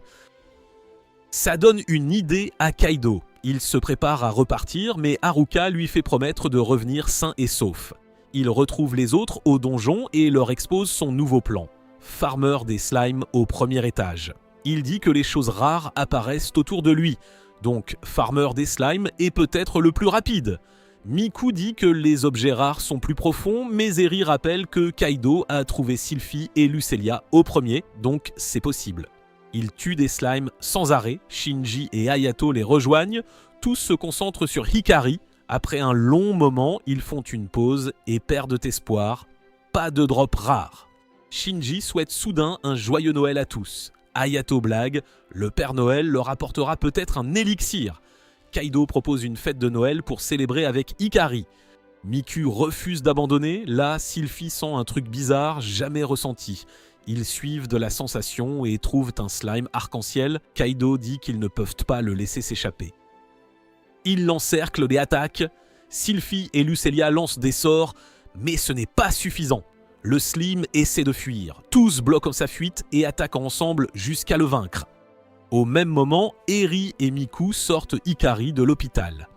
Ça donne une idée à Kaido. Il se prépare à repartir, mais Haruka lui fait promettre de revenir sain et sauf. Il retrouve les autres au donjon et leur expose son nouveau plan. Farmer des slimes au premier étage. Il dit que les choses rares apparaissent autour de lui. Donc, Farmer des slimes est peut-être le plus rapide. Miku dit que les objets rares sont plus profonds, mais Eri rappelle que Kaido a trouvé Sylphie et Lucelia au premier, donc c'est possible. Il tue des slimes sans arrêt, Shinji et Hayato les rejoignent, tous se concentrent sur Hikari. Après un long moment, ils font une pause et perdent espoir. Pas de drop rare. Shinji souhaite soudain un joyeux Noël à tous. Hayato blague, le Père Noël leur apportera peut-être un élixir. Kaido propose une fête de Noël pour célébrer avec Hikari. Miku refuse d'abandonner, là Sylphie sent un truc bizarre jamais ressenti. Ils suivent de la sensation et trouvent un slime arc-en-ciel. Kaido dit qu'ils ne peuvent pas le laisser s'échapper. Ils l'encerclent et attaquent. Sylphie et Lucelia lancent des sorts, Mais ce n'est pas suffisant. Le Slim essaie de fuir. Tous bloquent sa fuite et attaquent ensemble jusqu'à le vaincre. Au même moment, Eri et Miku sortent Hikari de l'hôpital.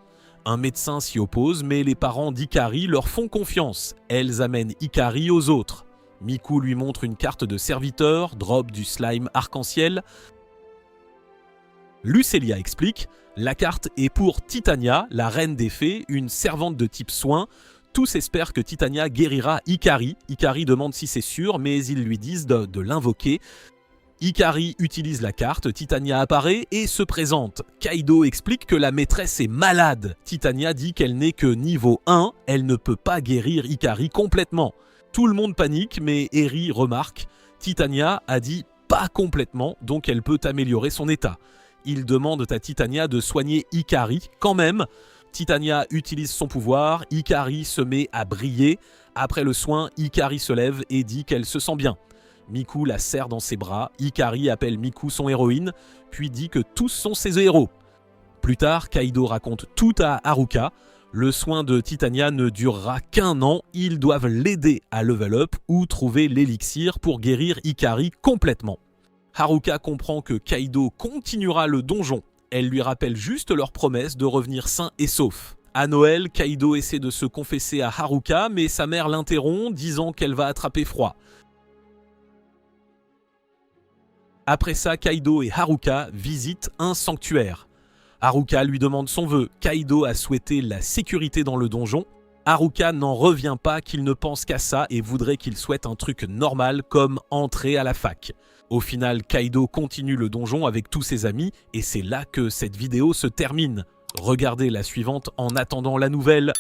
Un médecin s'y oppose, mais les parents d'Hikari leur font confiance. Elles amènent Hikari aux autres. Miku lui montre une carte de serviteur, drop du slime arc-en-ciel. Lucelia explique « La carte est pour Titania, la reine des fées, une servante de type soin. Tous espèrent que Titania guérira Hikari. Hikari demande si c'est sûr, mais ils lui disent de l'invoquer. Hikari utilise la carte, Titania apparaît et se présente. Kaido explique que la maîtresse est malade. Titania dit qu'elle n'est que niveau 1, elle ne peut pas guérir Hikari complètement. Tout le monde panique, mais Eri remarque « Titania a dit pas complètement, donc elle peut améliorer son état. » Ils demandent à Titania de soigner Hikari quand même. Titania utilise son pouvoir, Hikari se met à briller. Après le soin, Hikari se lève et dit qu'elle se sent bien. Miku la serre dans ses bras, Hikari appelle Miku son héroïne, puis dit que tous sont ses héros. Plus tard, Kaido raconte tout à Haruka. Le soin de Titania ne durera qu'1 an, ils doivent l'aider à level up ou trouver l'élixir pour guérir Hikari complètement. Haruka comprend que Kaido continuera le donjon. Elle lui rappelle juste leur promesse de revenir sain et sauf. À Noël, Kaido essaie de se confesser à Haruka, mais sa mère l'interrompt, disant qu'elle va attraper froid. Après ça, Kaido et Haruka visitent un sanctuaire. Haruka lui demande son vœu. Kaido a souhaité la sécurité dans le donjon. Haruka n'en revient pas qu'il ne pense qu'à ça et voudrait qu'il souhaite un truc normal comme entrer à la fac. Au final, Kaido continue le donjon avec tous ses amis et c'est là que cette vidéo se termine. Regardez la suivante en attendant la nouvelle.